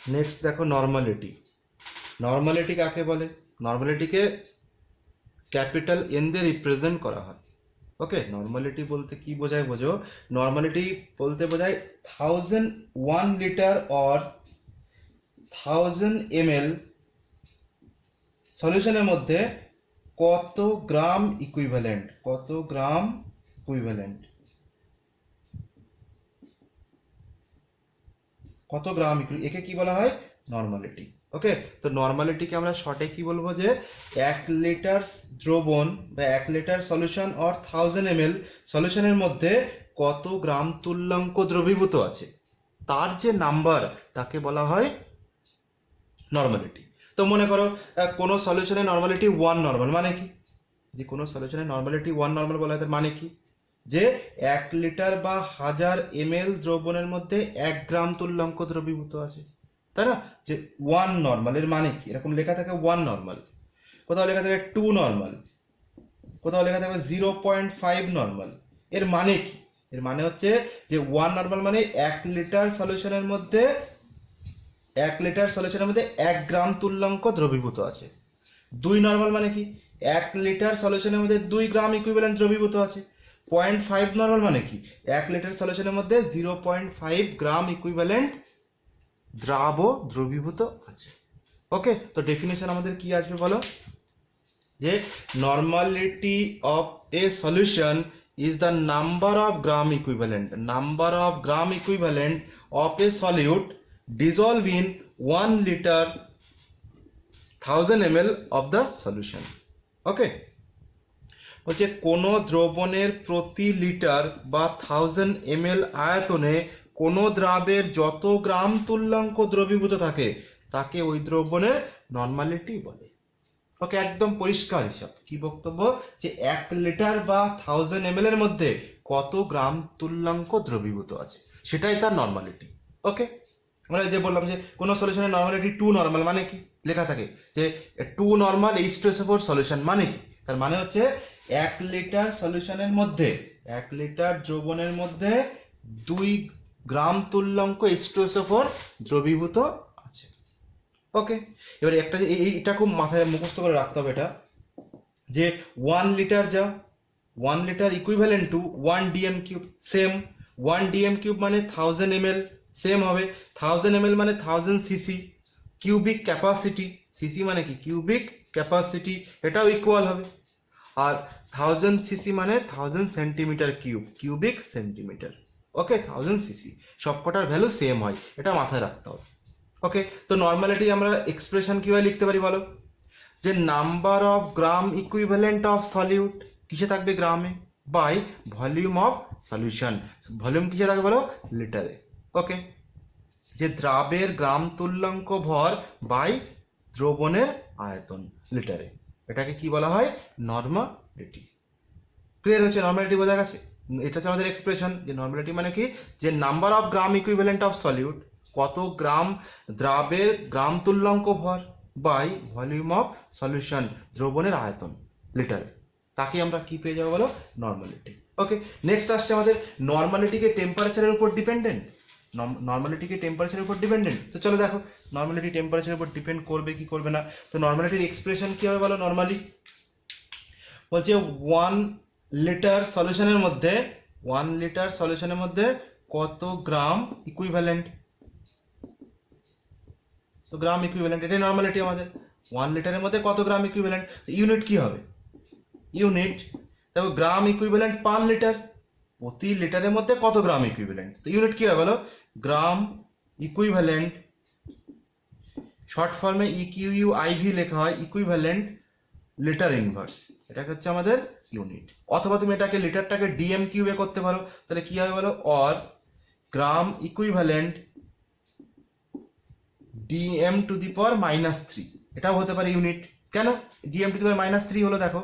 Next দেখো normality. Normality কাকে বলে? নর্মালিটিকে ক্যাপিটাল এন দিয়ে রিপ্রেজেন্ট করা হয়। ওকে, নর্মালিটি বলতে কি বোঝায় বোঝো? নর্মালিটি বলতে বোঝায় 1001 লিটার অর 1000 ml সলিউশনের মধ্যে কত গ্রাম ইকুইভ্যালেন্ট, কত গ্রাম ইকুইভ্যালেন্ট, কত গ্রাম একে কি বলা হয়? নর্মালিটি। ওকে, তো নর্মালিটিকে আমরা শর্টে কি বলবো? যে 1 লিটার দ্রবণ বা 1 লিটার সলিউশন অর 1000 ml সলিউশনের মধ্যে কত গ্রাম তুল্যাঙ্ক দ্রবীভূত আছে, তার যে নাম্বার তাকে বলা হয় নর্মালিটি। তো মনে করো কোনো সলিউশনের নর্মালিটি 1 নর্মাল, মানে কি? যে কোনো সলিউশনের নর্মালিটি 1 নর্মাল বলা হয়, তার মানে কি? যে 1 লিটার বা 1000 ml দ্রবণের মধ্যে 1 গ্রাম তুল্যাঙ্ক দ্রবীভূত আছে, তাই না? যে 1 নর্মাল এর মানে কি? এরকম লেখা থাকে 1 নর্মাল, কোথাও লেখা থাকে 2 নর্মাল, কোথাও লেখা থাকে 0.5 নর্মাল। এর মানে কি? এর মানে হচ্ছে যে 1 নর্মাল মানে 1 লিটার সলিউশনের মধ্যে 1 লিটার সলিউশনের মধ্যে 1 গ্রাম তুল্যাঙ্ক দ্রবীভূত আছে। 2 নর্মাল মানে কি? 1 লিটার সলিউশনের মধ্যে 2 গ্রাম ইকুইভ্যালেন্ট দ্রবীভূত আছে। 0.5 নর্মাল মানে কি? 1 লিটার সলিউশনের মধ্যে 0.5 গ্রাম ইকুইভ্যালেন্ট দ্রবীভূত আছে। ওকে, তো ডেফিনেশন আমাদের কি আসবে বলো? যে normality of a solution is the number of gram equivalent, number of gram equivalent of A solute dissolve in 1 liter 1000 ml of the solution. ওকে, হচ্ছে কোনো দ্রবণের প্রতি লিটার বা 1000 ml আয়তনে কোনো দ্রাবের যত গ্রাম তুল্যাঙ্ক দ্রবীভূত থাকে তাকে ওই দ্রবণের নর্মালিটি বলে। ওকে, একদম পরিষ্কার হিসাব। কি বক্তব্য? যে 1 লিটার বা 1000 ml এর মধ্যে কত গ্রাম তুল্যাঙ্ক দ্রবীভূত আছে, সেটাই তার নর্মালিটি। ওকে, আমরা যে বললাম যে কোনো সলিউশনের নর্মালিটি 2 নর্মাল, মানে কি? লেখা থাকে যে 2 নর্মাল H2SO4 সলিউশন, মানে কি? তার মানে হচ্ছে 1 লিটার সলিউশনের মধ্যে, 1 লিটার দ্রবণের মধ্যে 2 গ্রাম তুল্যাঙ্ক H2SO4 দ্রবীভূত আছে। ওকে, এবার একটা এটা খুব মাথায় মুখস্থ করে রাখতে হবে, এটা যে 1 লিটার যা 1 litre equivalent to 1 DM cube. Same 1 DM cube মানে 1000 ml, সেম হবে 1000 ml মানে 1000 সিসি। কিউবিক ক্যাপাসিটি, সিসি মানে কি? কিউবিক ক্যাপাসিটি, এটাও ইকুয়াল হবে। আর 1000 সিসি মানে 1000 সেন্টিমিটার কিউব, কিউবিক সেন্টিমিটার। ওকে, 1000 সিসি, সবকটার ভ্যালু সেম হয়, এটা মাথায় রাখতে হবে। ওকে, তো নর্মালিটি আমরা এক্সপ্রেশন কিভাবে লিখতে পারি বলো? যে number of gram equivalent of solute কিসে থাকবে? গ্রামে, by volume of solution, volume কিসে থাকবে বলো? লিটারে। ওকে, যে দ্রাবের গ্রাম তুল্যাঙ্ক ভর বাই দ্রবণের আয়তন লিটারে, এটাকে কি বলা হয়? নর্মালিটি। ক্লিয়ার হচ্ছে? নর্মালিটি বোঝা গেছে? এটা হচ্ছে আমাদের এক্সপ্রেশন। যে নর্মালিটি মানে কি? যে number of gram equivalent of solute, কত গ্রাম দ্রাবের গ্রাম তুল্যাঙ্ক ভর বাই ভলিউম অফ সলিউশন, দ্রবণের আয়তন লিটারে, তাকে আমরা কি পেয়ে যাবো বলো? নর্মালিটি। ওকে, নেক্সট আসছে আমাদের নর্মালিটিকে টেম্পারেচারের উপর ডিপেন্ডেন্ট। নর্মালিটিকে টেম্পারেচারের উপর ডিপেন্ডেন্ট। তো চলো দেখো নর্মালিটি টেম্পারেচারের উপর ডিপেন্ড করবে কি করবে না। তো নর্মালিটির এক্সপ্রেশন কি হবে বলো? নর্মালি বলছে 1 লিটার সলিউশনের মধ্যে, 1 লিটার সলিউশনের মধ্যে কত গ্রাম ইকুইভ্যালেন্ট। তো গ্রাম ইকুইভ্যালেন্ট, এটাই নর্মালিটি আমাদের। 1 লিটারের মধ্যে কত গ্রাম ইকুইভ্যালেন্ট। ইউনিট কি হবে? ইউনিট। দেখো গ্রাম ইকুইভ্যালেন্ট পার লিটার, প্রতি লিটারের মধ্যে কত গ্রাম ইকুইভ্যালেন্ট। তো ইউনিট কি হবে বলো? গ্রাম ইকুইভ্যালেন্ট, শর্ট ফর্মে ইকিউইউআইভি লেখা হয়, ইকুইভ্যালেন্ট লিটার ইনভার্স, এটাকে হচ্ছে আমাদের ইউনিট। অথবা তুমি এটাকে লিটারটাকে ডিএম কিউবে করতে পারো, তাহলে কি হবে বলো? Or gram equivalent DM to the power -3, এটাও হতে পারে ইউনিট। কেন ডিএম টু দি পাওয়ার -3 হলো? দেখো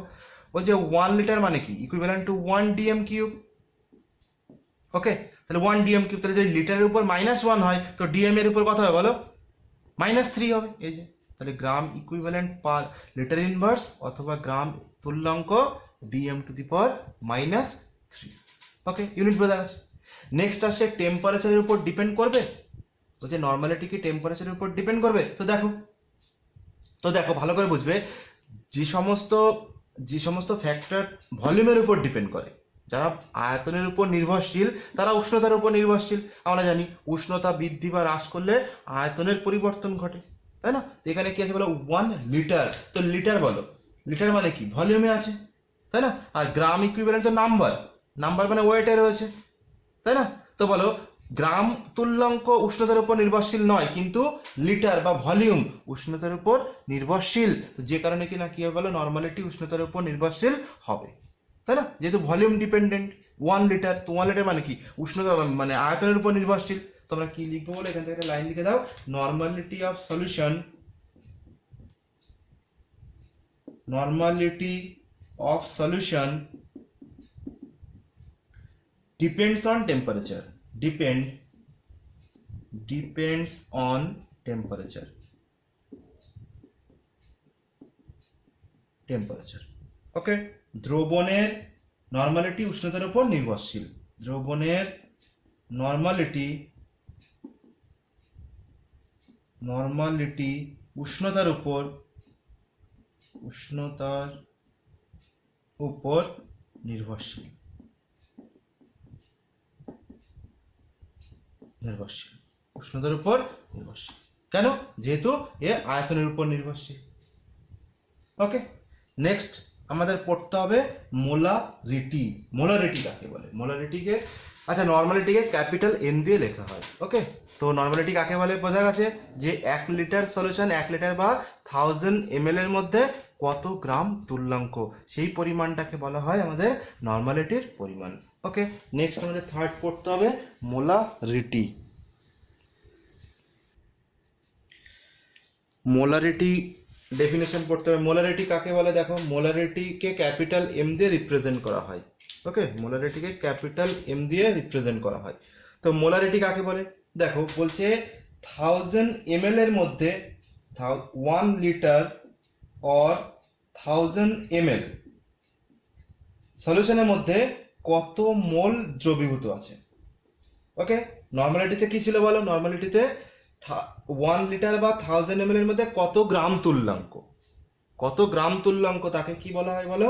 ওই যে 1 লিটার মানে কি? Equivalent to 1 DM cube. Okay, তাহলে 1 ডিএম কিউব, তাহলে যদি লিটারের উপর -1 হয় তো ডিএম এর উপর কত হবে বলো? -3 হবে। এই যে, তাহলে gram equivalent per litre inverse অথবা গ্রাম তুল্যাঙ্ক DM to the power -3। Okay, unit বোঝা গেছে। নেক্সট আসছে টেম্পারেচারের উপর ডিপেন্ড করবে। বলছে নর্মালিটি কি টেম্পারেচারের উপর ডিপেন্ড করবে? তো দেখো ভালো করে বুঝবে, যে সমস্ত ফ্যাক্টর ভলিউমের উপর ডিপেন্ড করে, যারা আয়তনের উপর নির্ভরশীল তারা উষ্ণতার উপর নির্ভরশীল। আমরা জানি উষ্ণতা বৃদ্ধি বা হ্রাস করলে আয়তনের পরিবর্তন ঘটে, তাই না? তো এখানে কি আছে বলো, 1 লিটার। তো লিটার বলো, লিটার মানে কি ভলিউমে আছে, তাই না? আর গ্রাম ইকুইভ্যালেন্ট তো নাম্বার মানে ওয়েটে রয়েছে, তাই না? তো বলো গ্রাম তুল্যাঙ্ক উষ্ণতার উপর নির্ভরশীল নয়, কিন্তু লিটার বা ভলিউম উষ্ণতার উপর নির্ভরশীল। তো যে কারণে কি না কি হবে বলো, নর্মালিটি উষ্ণতার উপর নির্ভরশীল হবে, তাই না? যেহেতু ভলিউম ডিপেন্ডেন্ট 1 লিটার, তো 1 লিটার মানে কি উষ্ণতা মানে আয়তনের উপর নির্ভরশীল। তোমরা কি লিখবো বলো, এখান থেকে একটা লাইন লিখে দাও, normality of solution depends on temperature. Depends on temperature. Okay, দ্রবণের নরমালিটি উষ্ণতার উপর নির্ভরশীল। দ্রবণের নরমালিটি উষ্ণতার উপর নির্ভরশীল। উষ্ণতার উপর নির্ভরশীল কেন? যেহেতু এ আয়তনের উপর নির্ভরশীল। ওকে, নেক্সট আমাদের পড়তে হবে মোলারিটি। মোলারিটি কাকে বলে? মোলারিটিকে, আচ্ছা নর্মালিটিকে ক্যাপিটাল এন দিয়ে লেখা হয়। ওকে, তো নর্মালিটি কাকে বলে বোঝা গেছে, যে 1 লিটার সলিউশন, 1 লিটার বা 1000 ml এর মধ্যে কত গ্রাম তুল্যাঙ্ক, সেই পরিমাণটাকে বলা হয় আমাদের নর্মালিটির পরিমাণ। ওকে, নেক্সট আমাদের থার্ড পড়তে হবে মোলারিটি। মোলারিটি ডেফিনেশন পড়তে হবে। মোলারিটি কাকে বলে? দেখো, মোলারিটিকে ক্যাপিটাল এম দিয়ে রিপ্রেজেন্ট করা হয়। ওকে, মোলারিটিকে ক্যাপিটাল এম দিয়ে রিপ্রেজেন্ট করা হয়। তো মোলারিটি কাকে বলে? দেখো বলছে 1000 ml এর মধ্যে 1 লিটার অর 1000 ml সলিউশনের মধ্যে কত মোল দ্রবীভূত আছে। ওকে, নর্মালিটিতে কি ছিল বলো? নর্মালিটিতে 1 লিটার বা 1000 ml এর মধ্যে কত গ্রাম তুল্যাঙ্ক, তাকে কি বলা হয় বলো?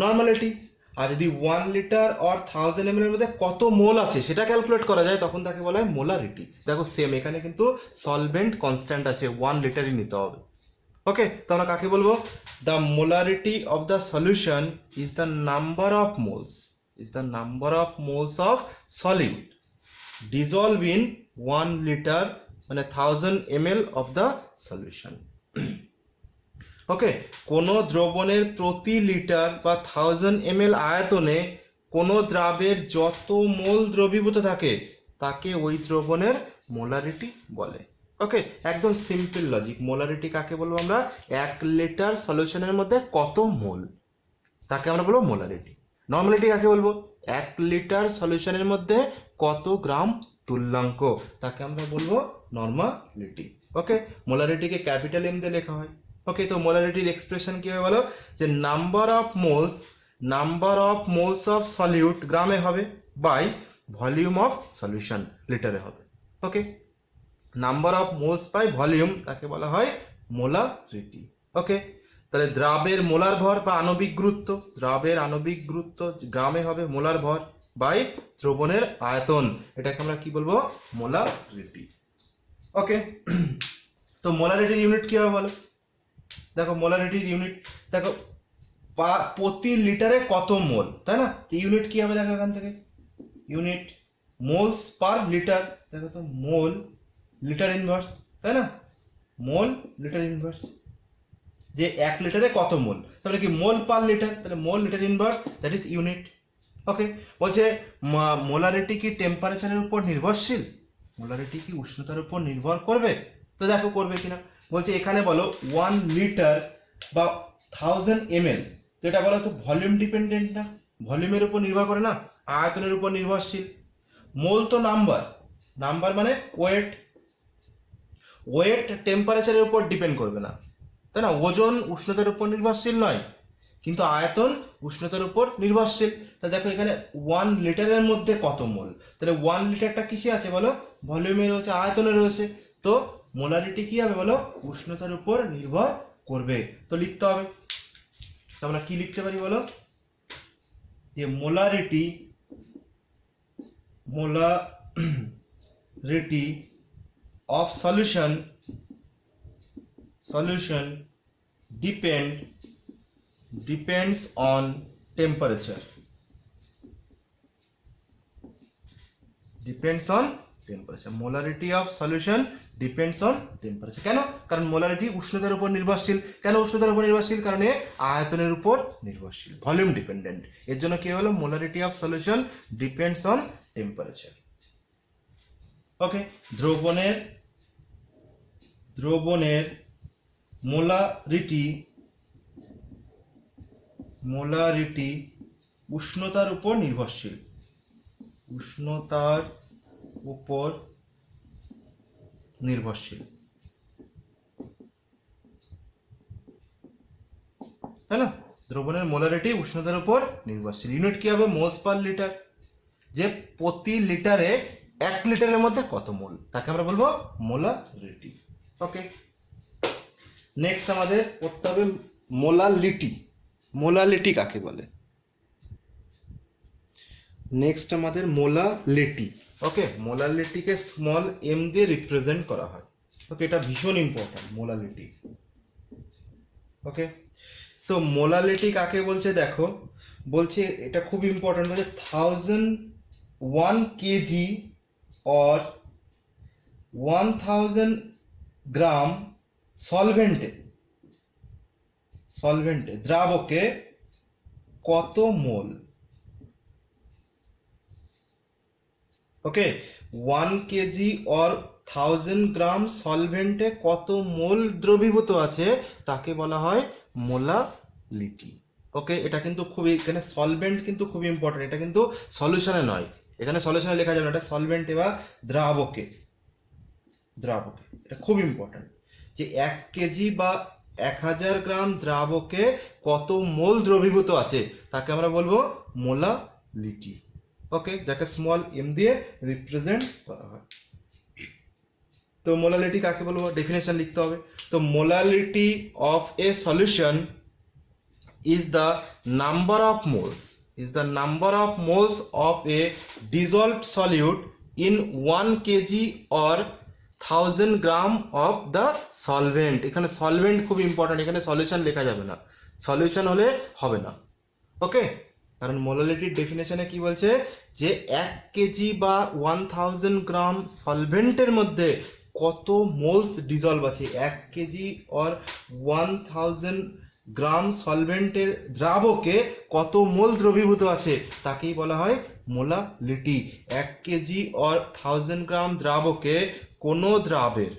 নর্মালিটি। আর যদি 1 লিটার অর 1000 ml এর মধ্যে কত মোল আছে সেটা ক্যালকুলেট করা যায়, তখন তাকে বলা হয় মোলারিটি। দেখো সেম, এখানে কিন্তু সলভেন্ট কনস্ট্যান্ট আছে, 1 লিটারই নিতে হবে। ওকে, তো আমরা কাকে বলবো? The molarity of the solution is the number of moles of solid dissolve in 1 litre মানে 1000 ml of the solution. ওকে, কোন দ্রবণের প্রতি লিটার বা 1000 ml আয়তনে কোন দ্রাবের যত মোল দ্রবীভূত থাকে তাকে ওই দ্রবণের মোলারিটি বলে। ওকে, একদম সিম্পল লজিক। মোলারিটি কাকে বলবো আমরা? 1 লিটার সলিউশনের মধ্যে কত মোল, তাকে আমরা বলবো মোলারিটি। নর্মালিটি কাকে বলবো? 1 লিটার সলিউশনের মধ্যে কত গ্রাম তুল্যাঙ্ক, তাকে আমরা বলবো নর্মালিটি। ওকে, মোলারিটিকে ক্যাপিটাল এম দিয়ে লেখা হয়। ওকে, তো মোলারিটির এক্সপ্রেশন কি হবে বলো? যে number of moles of solute গ্রামে হবে বাই ভলিউম অফ সলিউশন লিটারে হবে। Okay, number of moles by volume তাকে বলা হয় মোলারিটি। ওকে, তাহলে দ্রাবের মোলার ভর বা আণবিক গুরুত্ব গ্রামে হবে মোলার ভর বাই দ্রবণের আয়তন, এটাকে আমরা কি বলবো? মোলারিটি। ওকে, তো মোলারিটির ইউনিট কি হবে বলো? দেখো মোলারিটির ইউনিট, দেখো প্রতি লিটারে কত মোল, তাই না? ইউনিট কি হবে দেখো এখান থেকে, ইউনিট মোলস পার লিটার। দেখো তো মোল লিটার ইনভার্স, তাই না? মোল লিটার ইনভার্স, যে 1 লিটারে কত মোল, তাহলে কি মোল পার লিটার, তাহলে mole litre inverse, that is unit. Okay, বলছে মোলারিটি কি টেম্পারেচারের উপর নির্ভরশীল? মোলারিটি কি উষ্ণতার উপর নির্ভর করবে? তো দেখো করবে কিনা। বলছে এখানে বলো 1 লিটার বা 1000 ml, তো এটা বলো তো ভলিউম ডিপেন্ডেন্ট না, ভলিউমের উপর নির্ভর করে না, আয়তনের উপর নির্ভরশীল। মোল তো নাম্বার মানে ওয়েট টেম্পারেচারের উপর ডিপেন্ড করবে না, তাই না? ওজন উষ্ণতার উপর নির্ভরশীল নয়, কিন্তু আয়তন উষ্ণতার উপর নির্ভরশীল। তাহলে দেখো এখানে 1 লিটারের মধ্যে কত মোল, তাহলে 1 লিটারটা কিসে আছে বলো, ভলিউমে রয়েছে, আয়তনে রয়েছে। তো মোলারিটি কি হবে বলো, উষ্ণতার উপর নির্ভর করবে। তো লিখতে হবে, তো আমরা কি লিখতে পারি বলো, যে molarity of solution depends on temperature. Molarity of solution depends on temperature. কেন? কারণ মোলারিটি উষ্ণতার উপর নির্ভরশীল। কেন উষ্ণতার উপর নির্ভরশীল? কারণ এ আয়তনের উপর নির্ভরশীল, ভলিউম ডিপেন্ডেন্ট। এর জন্য কি হলো, molarity of solution depends on temperature. Okay, দ্রবণের মোলারিটি উষ্ণতার উপর নির্ভরশীল, তাই না? দ্রবণের মোলারিটি উষ্ণতার উপর নির্ভরশীল। ইউনিট কি হবে, মোলস পার লিটার। যে প্রতি লিটারে 1 লিটারের মধ্যে কত মোল, তাকে আমরা বলবো মোলারিটি। ওকে, নেক্সট আমাদের পড়তে হবে মোলালিটি কাকে বলে। নেক্সট আমাদের মোলালিটি। ওকে, মোলালিটিকে স্মল এম দিয়ে রিপ্রেজেন্ট করা হয়। ওকে, এটা ভীষণ ইম্পর্টেন্ট মোলালিটি। ওকে, তো মোলালিটি কাকে বলছে দেখো, বলছে এটা খুব ইম্পর্টেন্ট, বলছে 1001 কেজি or 1000 গ্রাম সলভেন্টে দ্রাবকে কত মোল। ওকে, 1 কেজি or 1000 গ্রাম সলভেন্টে কত মোল দ্রবীভূত আছে তাকে বলা হয় মোলালিটি। ওকে, এটা কিন্তু খুবই, এখানে সলভেন্ট কিন্তু খুব ইম্পর্টেন্ট, এটা কিন্তু সলিউশনে নয়, এখানে সলিউশনে লেখা যাবে না, এটা সলভেন্টে বা দ্রাবকে, এটা খুব ইম্পর্টেন্ট, যে 1 কেজি বা 1000 গ্রাম দ্রাবকে কত মোল দ্রবীভূত আছে তাকে আমরা বলবো মোলালিটি। ওকে, যাকে স্মল এম দিয়ে রিপ্রেজেন্ট করা হয়। তো মোলালিটি কাকে বলবো, ডেফিনেশন লিখতে হবে। তো molality of a solution is the number of moles of a dissolved solute in 1 kg or 1000 gram of the solvent। এখানে সলভেন্ট খুব ইম্পর্টেন্ট, এখানে সলিউশন লেখা যাবে না, সলিউশন হলে হবে না। ওকে, কারণ মোলালিটির ডেফিনেশনে কি বলছে, যে 1 কেজি বা 1000 গ্রাম সলভেন্টের মধ্যে কত মোলস ডিজলভ আছে, 1 কেজি or 1000 গ্রাম সলভেন্টের দ্রাবকে কত মোল দ্রবীভূত আছে তাকেই বলা হয় মোলালিটি। 1 কেজি or 1000 গ্রাম দ্রাবকে কোনো দ্রাবের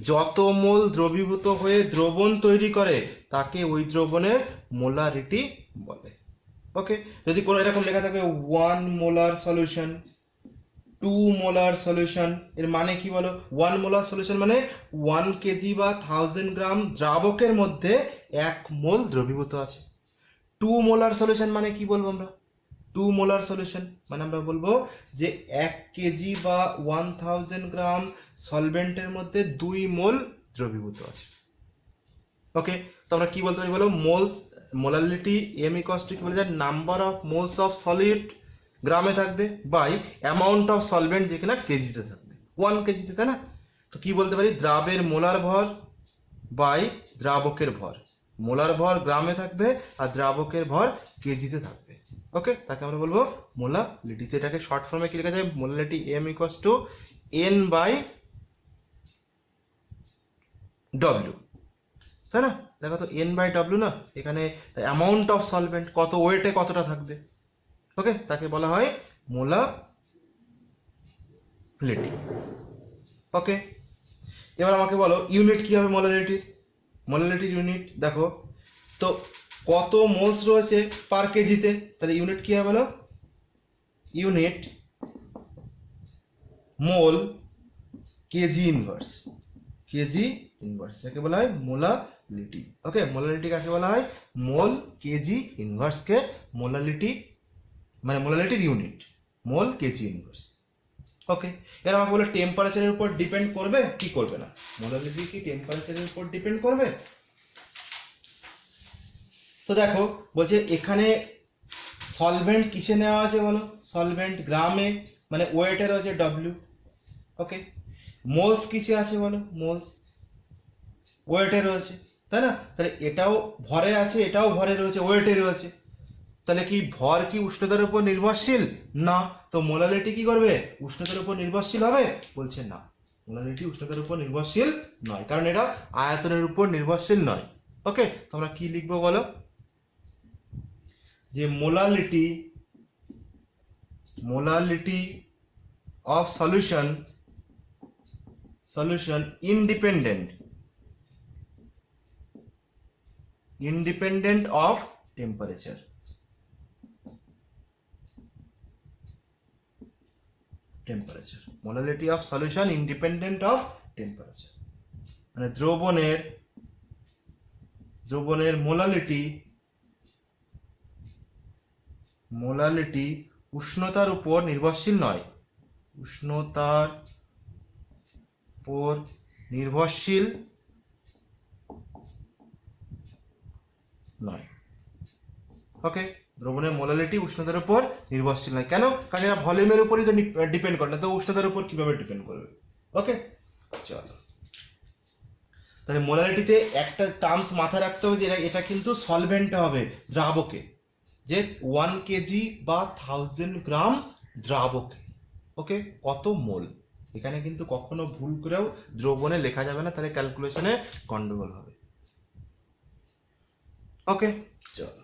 যত মোল দ্রবীভূত হয়ে দ্রবণ তৈরি করে তাকে ওই দ্রবণের মোলারিটি বলে। ওকে, যদি কোনো এরকম লেখা থাকে 1 মোলার সলিউশন, 2 মোলার সলিউশন, এর মানে কি বলো, 1 মোলার সলিউশন মানে 1 কেজি বা 1000 গ্রাম দ্রাবকের মধ্যে 1 মোল দ্রবীভূত আছে। 2 মোলার সলিউশন মানে কি বলবো আমরা, 2 মোলার সলিউশন মানে আমরা বলবো যে 1 কেজি বা 1000 গ্রাম সলভেন্টের মধ্যে 2 মোল দ্রবীভূত আছে। ওকে, তো আমরা কি বলতে পারি বলো, মোলালিটি এম ইকুয়ালস টু কি বলে যায়, number of moles of solid গ্রামে থাকবে বাই অ্যামাউন্ট অফ সলভেন্ট যেখানে কেজিতে থাকবে, 1 কেজিতে, তাই না? তো কি বলতে পারি, দ্রাবের মোলার ভর বাই দ্রাবকের ভর, মোলার ভর গ্রামে থাকবে আর দ্রাবকের ভর কেজিতে থাকবে। ওকে, তাকে আমরা বলবো মোলালিটি। তো এটাকে শর্ট ফর্মে কি লেখা যায়, molality m equals to n by ডব্লিউ, তাই না? দেখো তো এন বাই ডব্লিউ না, এখানে অ্যামাউন্ট অফ সলভেন্ট কত ওয়েটে কতটা থাকবে। ওকে, তাকে বলা হয় মোলালিটি। ওকে, এবার আমাকে বলো ইউনিট কি হবে মোলালিটির ইউনিট দেখো তো, কত মোলস রয়েছে পার কেজিতে, তাহলে ইউনিট কি হবে বলো, ইউনিট মোল কেজি ইনভার্স, যাকে বলা হয় মোলালিটি। মোলালিটি। ওকে, মোলালিটি কাকে বলা হয়? মোল কেজি ইনভার্সকে মোলালিটি মানে মোলালিটির ইউনিট, মোল কেজি ইনভার্স। ওকে, এর আমাকে বলে টেম্পারেচারের উপর ডিপেন্ড করবে কি করবে না? মোলালিটি কি টেম্পারেচারের উপর ডিপেন্ড করবে? তো দেখো বলছে এখানে সলভেন্ট কিসে নেওয়া আছে বলো? সলভেন্ট গ্রামে, মানে ওয়েটে রয়েছে ডব্লিউ। ওকে, মোলস কিসে আছে বলো? মোলস ওয়েটে রয়েছে, তাই না? তাহলে এটাও ভরে আছে, এটাও ভরে রয়েছে, ওয়েটে রয়েছে। তাহলে কি ভর কি উষ্ণতার উপর নির্ভরশীল? না। তো মোলালিটি কি করবে? উষ্ণতার উপর নির্ভরশীল হবে? বলছে না, মোলালিটি উষ্ণতার উপর নির্ভরশীল নয়, কারণ এটা আয়তনের উপর নির্ভরশীল নয়। ওকে, তো আমরা কি লিখবো বলো? যে molality of solution independent of temperature. Molality of solution independent of temperature, মানে দ্রবণের মোলালিটি উষ্ণতার উপর নির্ভরশীল নয়, উষ্ণতার উপর নির্ভরশীল নয়। ওকে, দ্রবণের মোলালিটি উষ্ণতার উপর নির্ভরশীল নয়। কেন? কারণ এরা ভলিউমের উপরই তো ডিপেন্ড করে না, তো উষ্ণতার উপর কিভাবে ডিপেন্ড করবে? ওকে, চলো তাহলে মোলালিটিতে একটা টার্মস মাথায় রাখতে হবে যে এটা কিন্তু সলভেন্ট হবে, দ্রাবকে, যে 1 কেজি বা 1000 গ্রাম দ্রাবকে। ওকে, কত মোল? এখানে কিন্তু কখনো ভুল করেও দ্রবণে লেখা যাবে না, তাহলে ক্যালকুলেশনে গন্ডগোল হবে। ওকে, চলো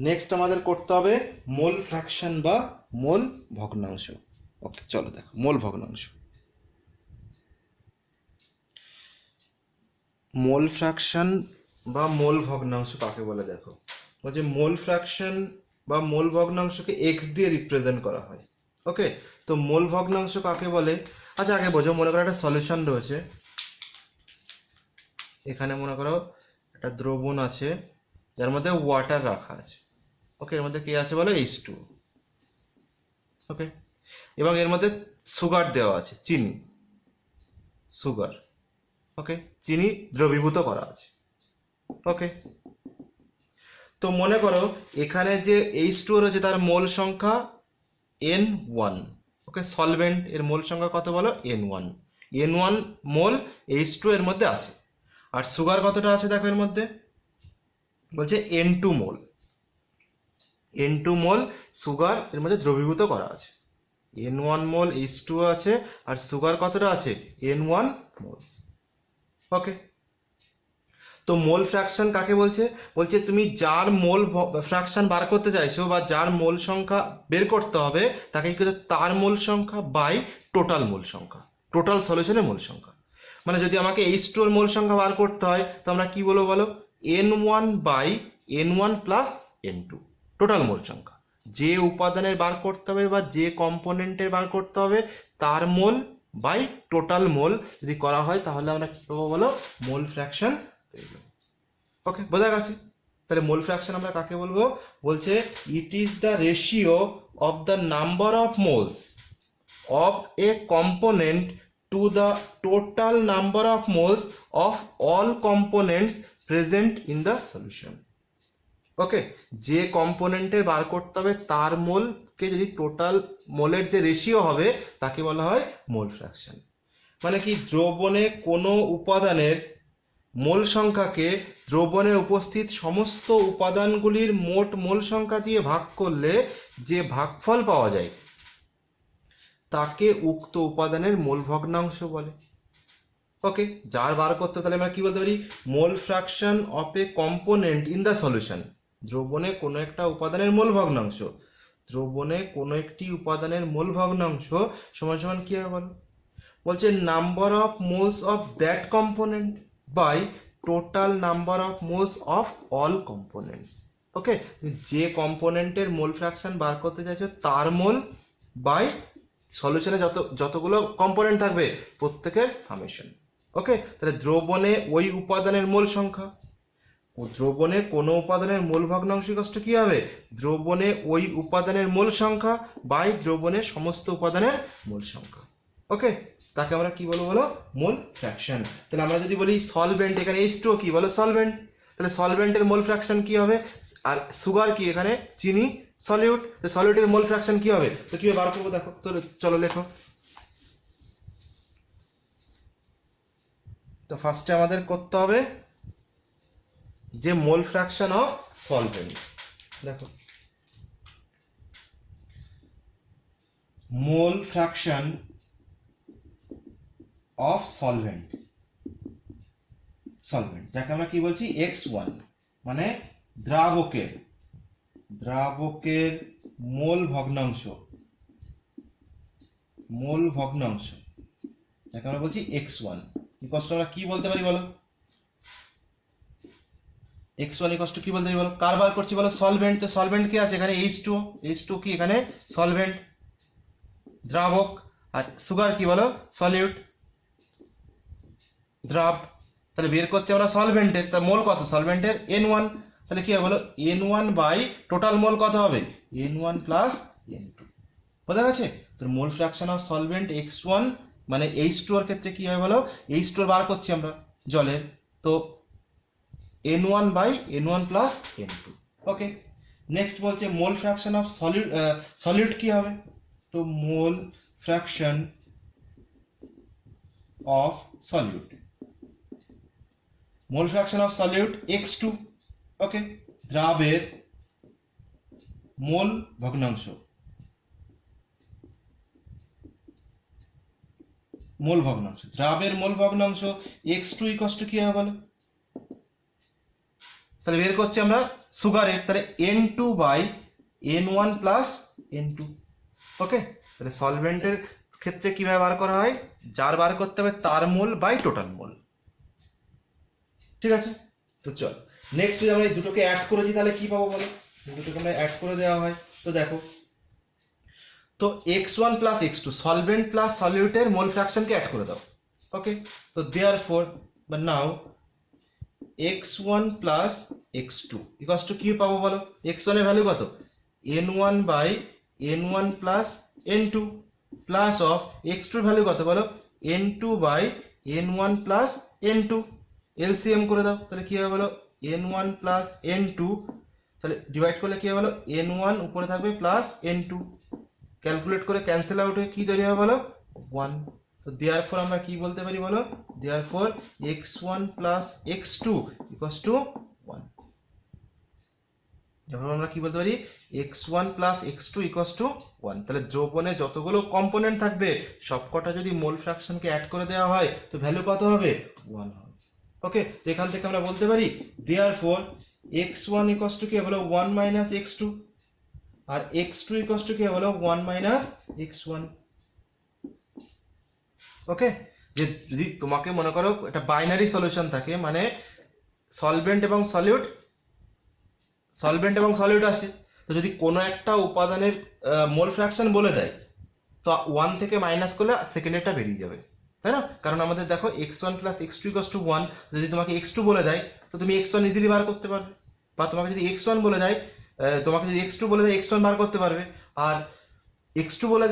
নেক্সট আমাদের করতে হবে মোল ফ্র্যাকশন বা মোল ভগ্নাংশ। ওকে, চলো দেখো মোল ভগ্নাংশ। মোল ফ্র্যাকশন বা মোল ভগ্নাংশ কাকে বলে? দেখো বলছে মোল ফ্র্যাকশন বা মোল ভগ্নাংশকে এক্স দিয়ে রিপ্রেজেন্ট করা হয়। ওকে, তো মোল ভগ্নাংশ কাকে বলে? আচ্ছা আগে বোঝো, মনে করো একটা সলিউশন রয়েছে, এখানে মনে করো একটা দ্রবণ আছে যার মধ্যে ওয়াটার রাখা আছে। ওকে, এর মধ্যে কি আছে বলো? H2। ওকে, এবং এর মধ্যে সুগার দেওয়া আছে, চিনি, সুগার। ওকে, চিনি দ্রবীভূত করা আছে। ওকে, তো মনে করো এখানে যে H2 রয়েছে তার মোল সংখ্যা N1। ওকে, সলভেন্ট এর মোল সংখ্যা কত বলো? N1 মোল H2 এর মধ্যে আছে। আর সুগার কতটা আছে দেখো এর মধ্যে? বলছে N2 মোল সুগার এর মধ্যে দ্রবীভূত করা আছে। N1 মোল H2 আছে, আর সুগার কতটা আছে? N1 moles. ওকে, তো মোল ফ্র্যাকশন কাকে বলছে? বলছে তুমি যার মোল ফ্র্যাকশন বার করতে চাইছো বা যার মোল সংখ্যা বের করতে হবে তাকে কি করতে? তার মোল সংখ্যা বাই টোটাল মোল সংখ্যা, টোটাল সলিউশনের মোল সংখ্যা। মানে যদি আমাকে H2 এর মোল সংখ্যা বার করতে হয় তো আমরা কি বলবো বলো? N1 by N1 plus N2, total mole সংখ্যা। যে উপাদানের বার করতে হবে বা যে কম্পোনেন্টের বার করতে হবে তার মোল বাই টোটাল মোল যদি করা হয় তাহলে আমরা কি পাবো বলো? মোল ফ্র্যাকশন। ওকে, বোঝা গেছে? তাহলে মোল ফ্র্যাকশন আমরা কাকে বলবো? বলছে it is the ratio of the number of moles of a component to the total number of moles of all components present in the solution. Okay, যে কম্পোনেন্টের বার করতে হবে তার মোলকে যদি টোটাল মোলের যে রেশিও হবে তাকে বলা হয় মোল ফ্র্যাকশন। মানে কি, দ্রবণে কোনো উপাদানের মোল সংখ্যাকে দ্রবণে উপস্থিত সমস্ত উপাদানগুলির মোট মোল সংখ্যা দিয়ে ভাগ করলে যে ভাগফল পাওয়া যায় তাকে উক্ত উপাদানের মোল ভগ্নাংশ বলে। ওকে, যার বার করতে তাহলে আমরা কি বলতে পারি? Mole fraction of a component in the solution. দ্রবণে কোনো একটা উপাদানের মোল ভগ্নাংশ, দ্রবণে কোনো একটি উপাদানের মোল ভগ্নাংশ সমান সমান কি হবে বলো? বলছে number of moles of that component by total number of moles of all components. Okay, যে কম্পোনেন্টের মোল ফ্র্যাকশন বার করতে চাইছো তার মোল বাই সলিউশনে যতগুলো কম্পোনেন্ট থাকবে প্রত্যেকের সামেশন। ওকে, তাহলে দ্রবণে ওই উপাদানের মোল সংখ্যা, ও দ্রবণে কোনো উপাদানের মোল ভগ্নাংশ কষ্ট কি হবে, দ্রবণে ওই উপাদানের মোল সংখ্যা বাই দ্রবণের সমস্ত উপাদানের মোল সংখ্যা। ওকে, তাকে আমরা কি বলবো বলো, মোল ফ্র্যাকশন। তাহলে আমরা যদি বলি সলভেন্ট, এখানে H2O কি বলো, সলভেন্ট, তাহলে সলভেন্টের মোল ফ্র্যাকশন কি হবে, আর সুগার কি এখানে চিনি, সলিউট, তো সলিউটের মোল ফ্র্যাকশন কি হবে, তো কিভাবে বার করবো দেখো তো, চলো লেখো। তো ফার্স্টে আমাদের করতে হবে যে মোল ফ্র্যাকশন অফ সলভেন্ট, দেখো মোল ফ্র্যাকশন অফ সলভেন্ট, সলভেন্ট যাকে আমরা কি বলছি x1, মানে দ্রাবকের, দ্রাবকের মোল ভগ্নাংশ, মোল ভগ্নাংশ যাকে আমরা বলছি x1 ইকুয়াল টু, আমরা কি বলতে পারি বলো, x1 ইকুয়াল টু কি বলতে পারি বলো, কার বার করছি বলো, সলভেন্ট, তো সলভেন্ট কি আছে এখানে H2O, H2O কি এখানে সলভেন্ট, দ্রাবক, আর সুগার কি বলো, সলিউট, দ্রাব, তাহলে বের করছি আমরা সলভেন্টের, তার মোল কত, সলভেন্টের N1, তাহলে কি হবে বলো, N1 বাই টোটাল মোল কত হবে, N1 প্লাস N2, বোঝা গেছে। তো মোল ফ্র্যাকশন অফ সলভেন্ট x1 মানে H2O এর ক্ষেত্রে কি হবে বলো, H2O বার করছি আমরা জলের, তো N1 by N1 plus N2। Okay, next বলছে মোল ফ্র্যাকশন অফ সলিউট কি হবে, তো মোল fraction of solute, mole fraction of solute x2। ওকে, দ্রাবের মোল ভগ্নাংশ, মোল ভগ্নাংশ, দ্রাবের মোল ভগ্নাংশ x2 ইকুয়াল টু কি হবে বলো, তাহলে বের করছি আমরা সুগারের, তাহলে N2 by N1 plus N2। ওকে, তাহলে সলভেন্টের ক্ষেত্রে কিভাবে বার করা হয়, যার বার করতে হবে তার মোল বাই টোটাল মোল, ঠিক আছে। তো চল নেক্সট যদি আমরা এই দুটোকে অ্যাড করে দিই তাহলে কি পাবো বলো, দুটোকে আমরা অ্যাড করে দেওয়া হয়, তো দেখো, তো x1 plus x2 solvent plus সলিউটের মোল ফ্র্যাকশনকে অ্যাড করে দাও। ওকে, তো দেয়ারফর বা নাও x1 plus x2 equals to কি পাবো বলো, x1 এর ভ্যালু কত, n1 by n1 plus n2 plus of x2 এর ভ্যালু কত বলো, n2 by n1 plus n2, LCM করে দাও, তাহলে কি হবে বলো, n1 প্লাস n2, তাহলে ডিভাইড করলে কি হবে বলো, n1 উপরে থাকবে প্লাস n2, ক্যালকুলেট করে ক্যান্সেল আউট হয়ে কি তৈরি হবে বলো, 1। তো দেয়ারফর আমরা কি বলতে পারি বলো, therefore x1 plus x2 equals to 1, তারপর আমরা কি বলতে পারি, x1 plus x2 equals to 1। তাহলে দ্রবণে যতগুলো কম্পোনেন্ট থাকবে সবকটা যদি মোল ফ্র্যাকশনকে অ্যাড করে দেওয়া হয় তো ভ্যালু কত হবে, 1 হবে। ওকে, তো এখান থেকে আমরা বলতে পারি দেয়ারফর x1 ইকুয়ালস টু কি হবে বলো, 1 minus x2, R x2 equals to কি হবে বলো, 1 মাইনাস x1। ওকে, যে যদি তোমাকে মনে করো একটা বাইনারি সলিউশন থাকে, মানে সলভেন্ট এবং সলিউট, সলভেন্ট এবং সলিউট আসে, তো যদি কোনো একটা উপাদানের মোল ফ্র্যাকশন বলে দেয় তো 1 থেকে মাইনাস করলে সেকেন্ডেরটা বেরিয়ে যাবে, তাই না, কারণ আমাদের দেখো x1 plus x2 equals to 1, যদি তোমাকে x2 বলে দেয় তো তুমি x1 ইজিলি বার করতে পারবে, বা তোমাকে যদি x1 বলে দেয়, তোমাকে যদি x2 বলে দেয় x1 বার করতে পারবে, আর x2 বলে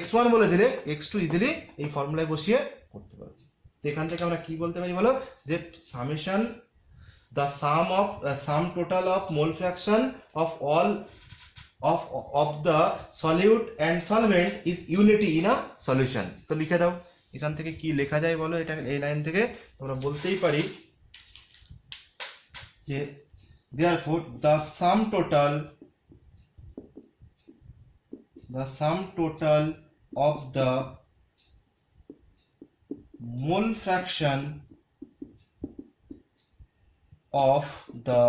x1 বলে দিলে x2 ইজিলি এই ফর্মুলায় বসিয়ে করতে পারবে। তো এখান থেকে আমরা কি বলতে পারি বলো, যে summation the sum total of mole fraction of all of the solute and solvent is unity in a solution। তো লিখে দাও, এখান থেকে কি লেখা যায় বলো, এটা এই লাইন থেকে আমরা বলতেই পারি যে therefore the sum total of the mole fraction of the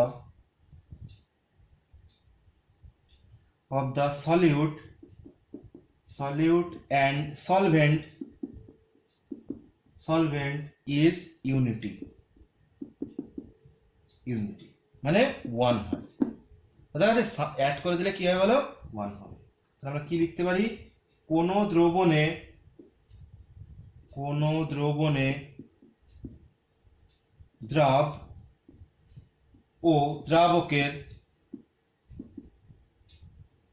solute and solvent is unity মানে 1 হয়, দেখা যাচ্ছে অ্যাড করে দিলে কি হবে বলো, 1 হবে। তাহলে আমরা কি লিখতে পারি, কোন দ্রবণে দ্রাব ও দ্রাবকের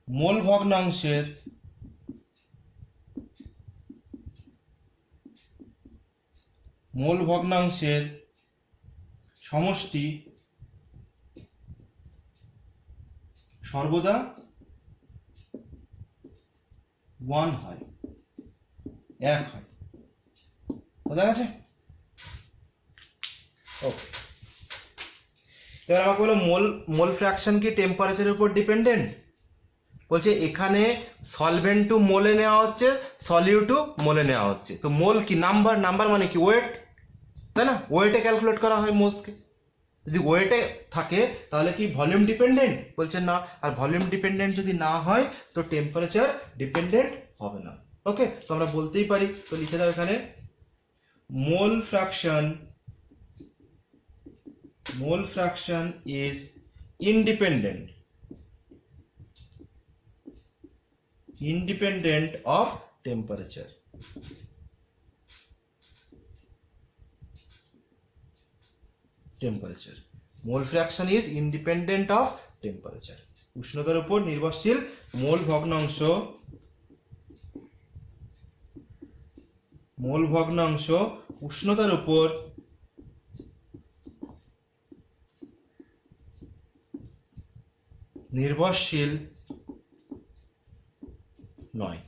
মোল ভগ্নাংশের সমষ্টি সর্বদা 1 হয়, 1 হয়। বোঝা গেছে? ওকে, এবার আমাকে বলো মোল ফ্র্যাকশন কি টেম্পারেচারের উপর ডিপেন্ডেন্ট? বলছে এখানে সলভেন্ট টু মোলে নেওয়া হচ্ছে, সলিউট টু মোলে নেওয়া হচ্ছে। তো মোল কি? নাম্বার মানে কি? ওয়েট, তাই না? ওয়েটে ক্যালকুলেট করা হয় মোলসকে। যদি ওয়েটে থাকে তাহলে কি ভলিউম ডিপেন্ডেন্ট? বলছে না। আর ভলিউম ডিপেন্ডেন্ট যদি না হয় তো টেম্পারেচার ডিপেন্ডেন্ট হবে না। ওকে, তো আমরা বলতেই পারি, তো লিখে দাও এখানে মোল fraction is independent of temperature. Mole fraction is independent of temperature. উষ্ণতার উপর নির্ভরশীল মোল ভগ্নাংশ উষ্ণতার উপর নির্ভরশীল নয়।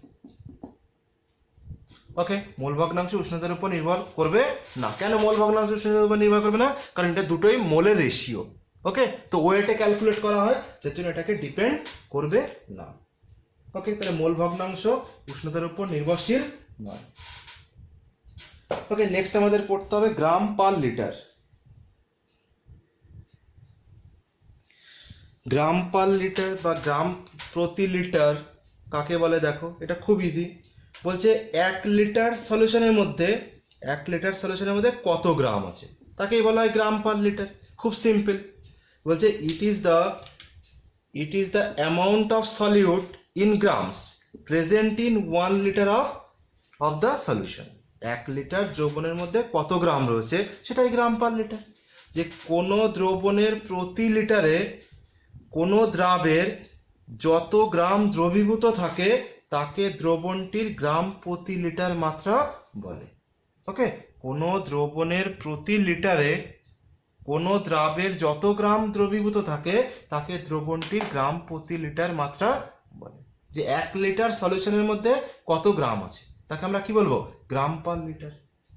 ওকে, মোল ভগ্নাংশ উষ্ণতার উপর নির্ভর করবে না। কেন মোল ভগ্নাংশ উষ্ণতার উপর নির্ভর করবে না? কারণ এটা দুটোই মোলের রেশিও। ওকে, তো ওয়েটে ক্যালকুলেট করা হয়, যার জন্য এটাকে ডিপেন্ড করবে না। ওকে, তাহলে মোল ভগ্নাংশ উষ্ণতার উপর নির্ভরশীল নয়। ওকে, নেক্সট আমাদের পড়তে হবে গ্রাম পার লিটার। গ্রাম পার লিটার বা গ্রাম প্রতি লিটার কাকে বলে? দেখো, এটা খুব ইজি। বলছে 1 লিটার সলিউশনের মধ্যে কত গ্রাম আছে, তাকেই বলা হয় গ্রাম পার লিটার। খুব সিম্পল। বলছে it is the amount of solute in grams present in 1 litre of the solution. 1 litre দ্রবণের মধ্যে কত গ্রাম রয়েছে সেটাই গ্রাম পার লিটার। যে কোনো দ্রবণের প্রতি লিটারে কোনো দ্রাবের যত গ্রাম দ্রবীভূত থাকে তাকে দ্রবণটির গ্রাম প্রতি লিটার মাত্রা বলে। ওকে, কোনো দ্রবণের প্রতি লিটারে কোনো দ্রাবের যত গ্রাম দ্রবীভূত থাকে তাকে দ্রবণটির গ্রাম প্রতি লিটার মাত্রা বলে। যে 1 লিটার সলিউশনের মধ্যে কত গ্রাম আছে তাকে আমরা কি বলবো? গ্রাম পার লিটার।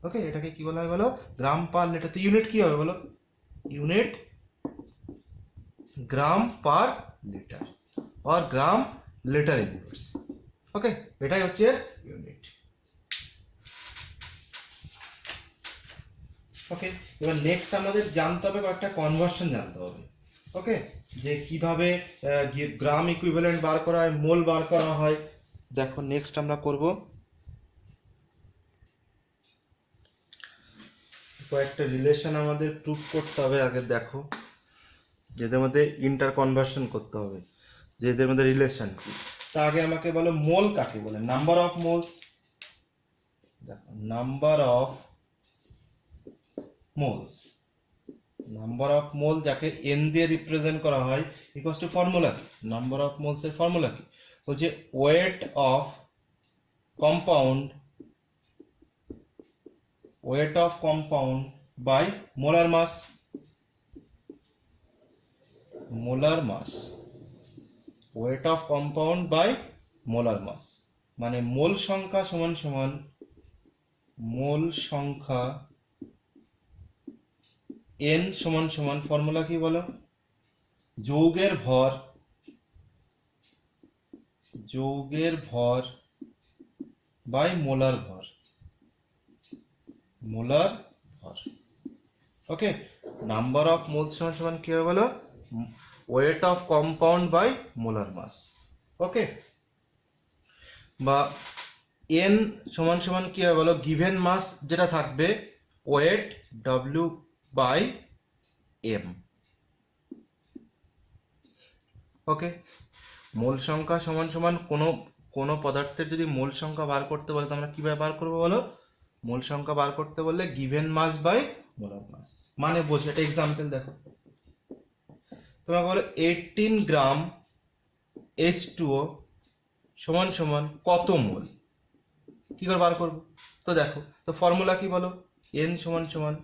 ওকে, এটাকে কি বলা হয় বলো? গ্রাম পার লিটার। তো ইউনিট কি হবে বলো? Unit gram per litre or gram litre inverse. Okay, এটাই হচ্ছে ইউনিট। ওকে, এবার নেক্সট আমাদের জানতে হবে কয়েকটা কনভার্সন জানতে হবে। ওকে, যে কিভাবে গ্রাম ইকুইভ্যালেন্ট বার করা হয়, মোল বার করা হয়। দেখো, নেক্সট আমরা করব কয়েকটা রিলেশন আমাদের প্রুফ করতে হবে। আগে দেখো, যেদের মধ্যে ইন্টার কনভার্সন করতে হবে, যেদের মধ্যে রিলেশন কি। তা আগে আমাকে বলো মোল কাকে বলে? Number of moles. দেখো, নাম্বার অফ মোল যাকে n দিয়ে রিপ্রেজেন্ট করা হয় ইকুয়ালস টু ফর্মুলা কি? নাম্বার অফ মোলস এর ফর্মুলা কি? বলছে weight of compound by molar mass. Weight of compound by molar mass মানে মোল সংখ্যা সমান মোল সংখ্যা n সমান ফর্মুলা কি বলো? যৌগের ভর বাই মোলার ভর। ওকে, নাম্বার অফ মোলস সমান কি হবে বলো? Weight of compound by molar mass. Okay, বা n সমান কি হবে বলো? গিভেন মাস যেটা থাকবে ওয়েট w বাই m। ওকে, মোল সংখ্যা সমান কোনো পদার্থের যদি মোল সংখ্যা বার করতে বলে তো আমরা কিভাবে বার করবো বলো? মোল সংখ্যা বার করতে বললে given mass by molar mass. মানে বোঝো, এটা এক্সাম্পল দেখো, তোমাকে বলো 18 গ্রাম H2O সমান সমান কত মোল, কি করে বার করবো? তো দেখো, তো ফর্মুলা কি বলো, N সমান সমান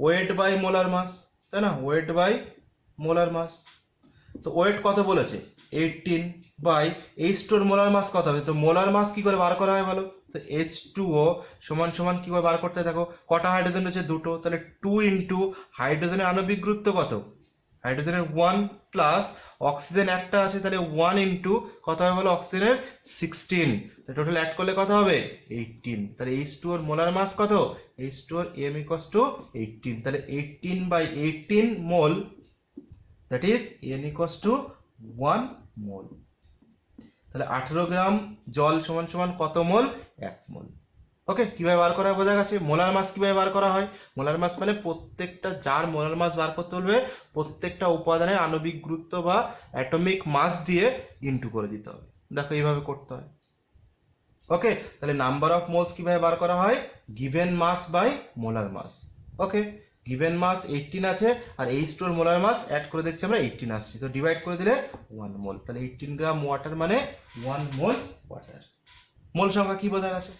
ওয়েট বাই মোলার মাস, তাই না, ওয়েট বাই মোলার মাস। তো ওয়েট কত বলেছে 18 বাই H2O মোলার মাস কত হবে? তো মোলার মাস কি করে বার করা হয় বলো? তো H2O সমান সমান কি করে বার করতে, দেখো কটা হাইড্রোজেন রয়েছে, দুটো, তাহলে 2 ইন্টু হাইড্রোজেনের আণবিক গুরুত্ব কত, হাইড্রোজেনের 1 প্লাস অক্সিজেন একটা আছে, তাহলে 1 ইন্টু কত হবে বলো, অক্সিজেনের 16, তো টোটাল অ্যাড করলে কত হবে 18, তাহলে H2O এর মোলার মাস কত, H2O এর M ইকুয়ালস টু 18, তাহলে 18 by 18 mole, that is N equals to 1 mole. তাহলে 18 গ্রাম জল সমান সমান কত মোল, 1 মোল। ওকে, কিভাবে বার করা হয় বোঝা গেছে। মোলার মাস কিভাবে বার করা হয়, মোলার মাস মানে প্রত্যেকটা, যার মোলার মাস বার করতে বলবে প্রত্যেকটা উপাদানের আণবিক গুরুত্ব বা অ্যাটমিক মাস দিয়ে ইনটু করে দিতে হবে। দেখো এইভাবে করতে হয়। ওকে, তাহলে নাম্বার অফ মোলস কিভাবে বার করা হয়, given mass by molar mass. Okay, given mass 18 আছে আর H2O এর মোলার মাস অ্যাড করে দেখছি আমরা 18 আসছে, তো ডিভাইড করে দিলে 1 মোল, তাহলে 18 গ্রাম ওয়াটার মানে 1 মোল ওয়াটার। মোল সংখ্যা কি বোঝা গেছে।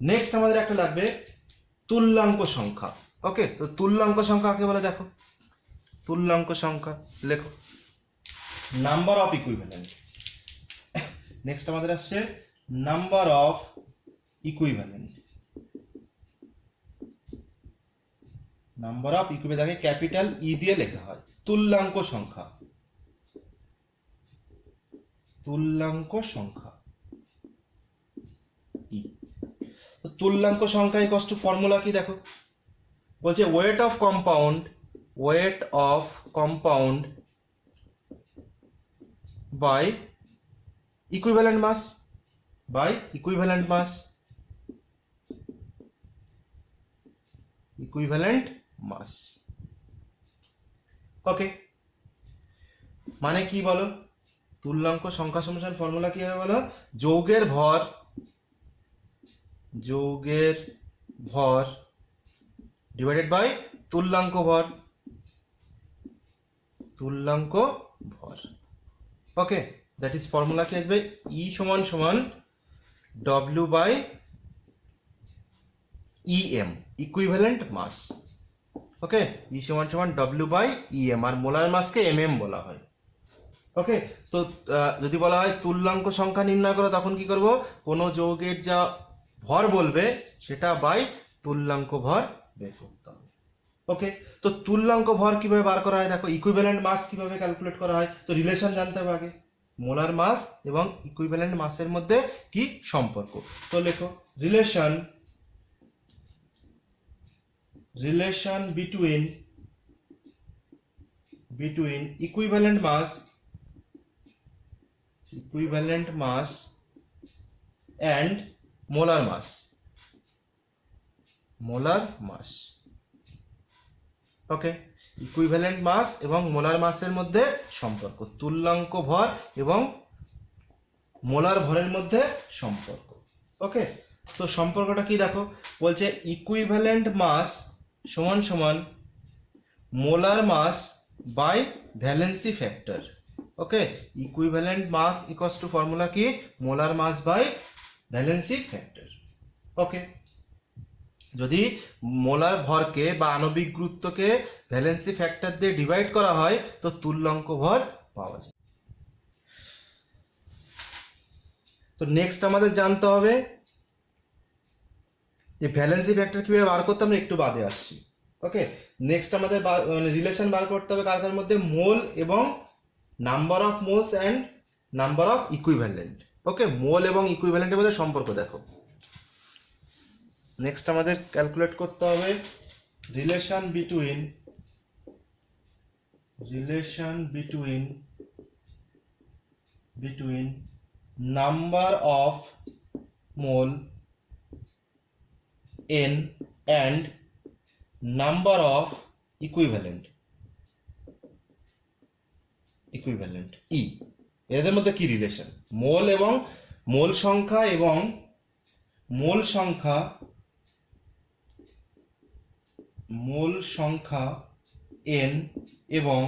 নেক্সট আমাদের একটা লাগবে তুল্যাঙ্ক সংখ্যা। ওকে, তো তুল্যাঙ্ক সংখ্যা কাকে বলে দেখো, তুল্যাঙ্ক সংখ্যা লেখো, নাম্বার অফ ইকুইভ্যালেন্ট। নেক্সট আমাদের আসছে number of equivalent. Number of equivalent capital ই দিয়ে লেখা হয়। তুল্যাঙ্ক সংখ্যা, তুল্যাঙ্ক সংখ্যা ই। তুল্যাঙ্ক সংখ্যা ইকুয়ালস টু ফর্মুলা কি দেখো, বলছে weight of compound, weight of compound by equivalent mass, by equivalent mass, equivalent mass. Okay, মানে কি বলো, তুল্যাঙ্ক সংখ্যা সমান ফর্মুলা কি হবে বলো, যৌগের ভর, যৌগের ভর ডিভাইডেড বাই তুল্যাঙ্ক ভর, তুল্যাঙ্ক ভর। ওকে, দ্যাট ইজ ফর্মুলা কি আসবে, ই সমান সমান W by EM, equivalent mass. Okay, E সমান সমান ডব্লিউ বাই ইএম, আর মোলার মাসকে এমএম বলা হয়। ওকে, তো যদি বলা হয় তুল্যাঙ্ক সংখ্যা নির্ণয় করো, তখন কি করব, কোনো যৌগের যা ভর বলবে সেটা বাই তুল্যাঙ্ক ভর বের করতে হবে। ওকে, তো তুল্যাঙ্ক ভর কিভাবে বার করা হয় দেখো, ইকুইভ্যালেন্ট মাস কিভাবে ক্যালকুলেট করা হয়, তো রিলেশন জানতে হবে আগে, মোলার মাস এবং ইকুইভ্যালেন্ট মাসের মধ্যে কি সম্পর্ক। তো লেখো relation, relation between equivalent mass, equivalent mass and molar mass, molar mass। Okay, equivalent mass এবং মোলার মাসের মধ্যে সম্পর্ক, তুল্যাঙ্ক ভর এবং মোলার ভরের মধ্যে সম্পর্ক। ওকে, তো সম্পর্কটা কি দেখো, বলছে ইকুইভ্যালেন্ট মাস সমান সমান molar mass by valency factor. Okay, equivalent mass equals to formula কি, molar mass by valency factor. Okay, যদি মোলার ভরকে বা আণবিক গুরুত্বকে ভ্যালেন্সি ফ্যাক্টর দিয়ে ডিভাইড করা হয় তো তুল্যাঙ্ক ভর পাওয়া যায়। তো নেক্সট আমাদের জানতে হবে যে ভ্যালেন্সি ফ্যাক্টর কিভাবে বার করতে, আমরা একটু বাদে আসছি। ওকে, নেক্সট আমাদের রিলেশন বার করতে হবে কার মধ্যে, মোল এবং number of moles and number of equivalent. Okay, mole এবং ইকুইভ্যালেন্টের মধ্যে সম্পর্ক দেখো। নেক্সট আমাদের ক্যালকুলেট করতে হবে relation between number of mole n and number of equivalent E, এদের মধ্যে কি রিলেশন, মোল এবং মোল সংখ্যা মূল সংখ্যা n এবং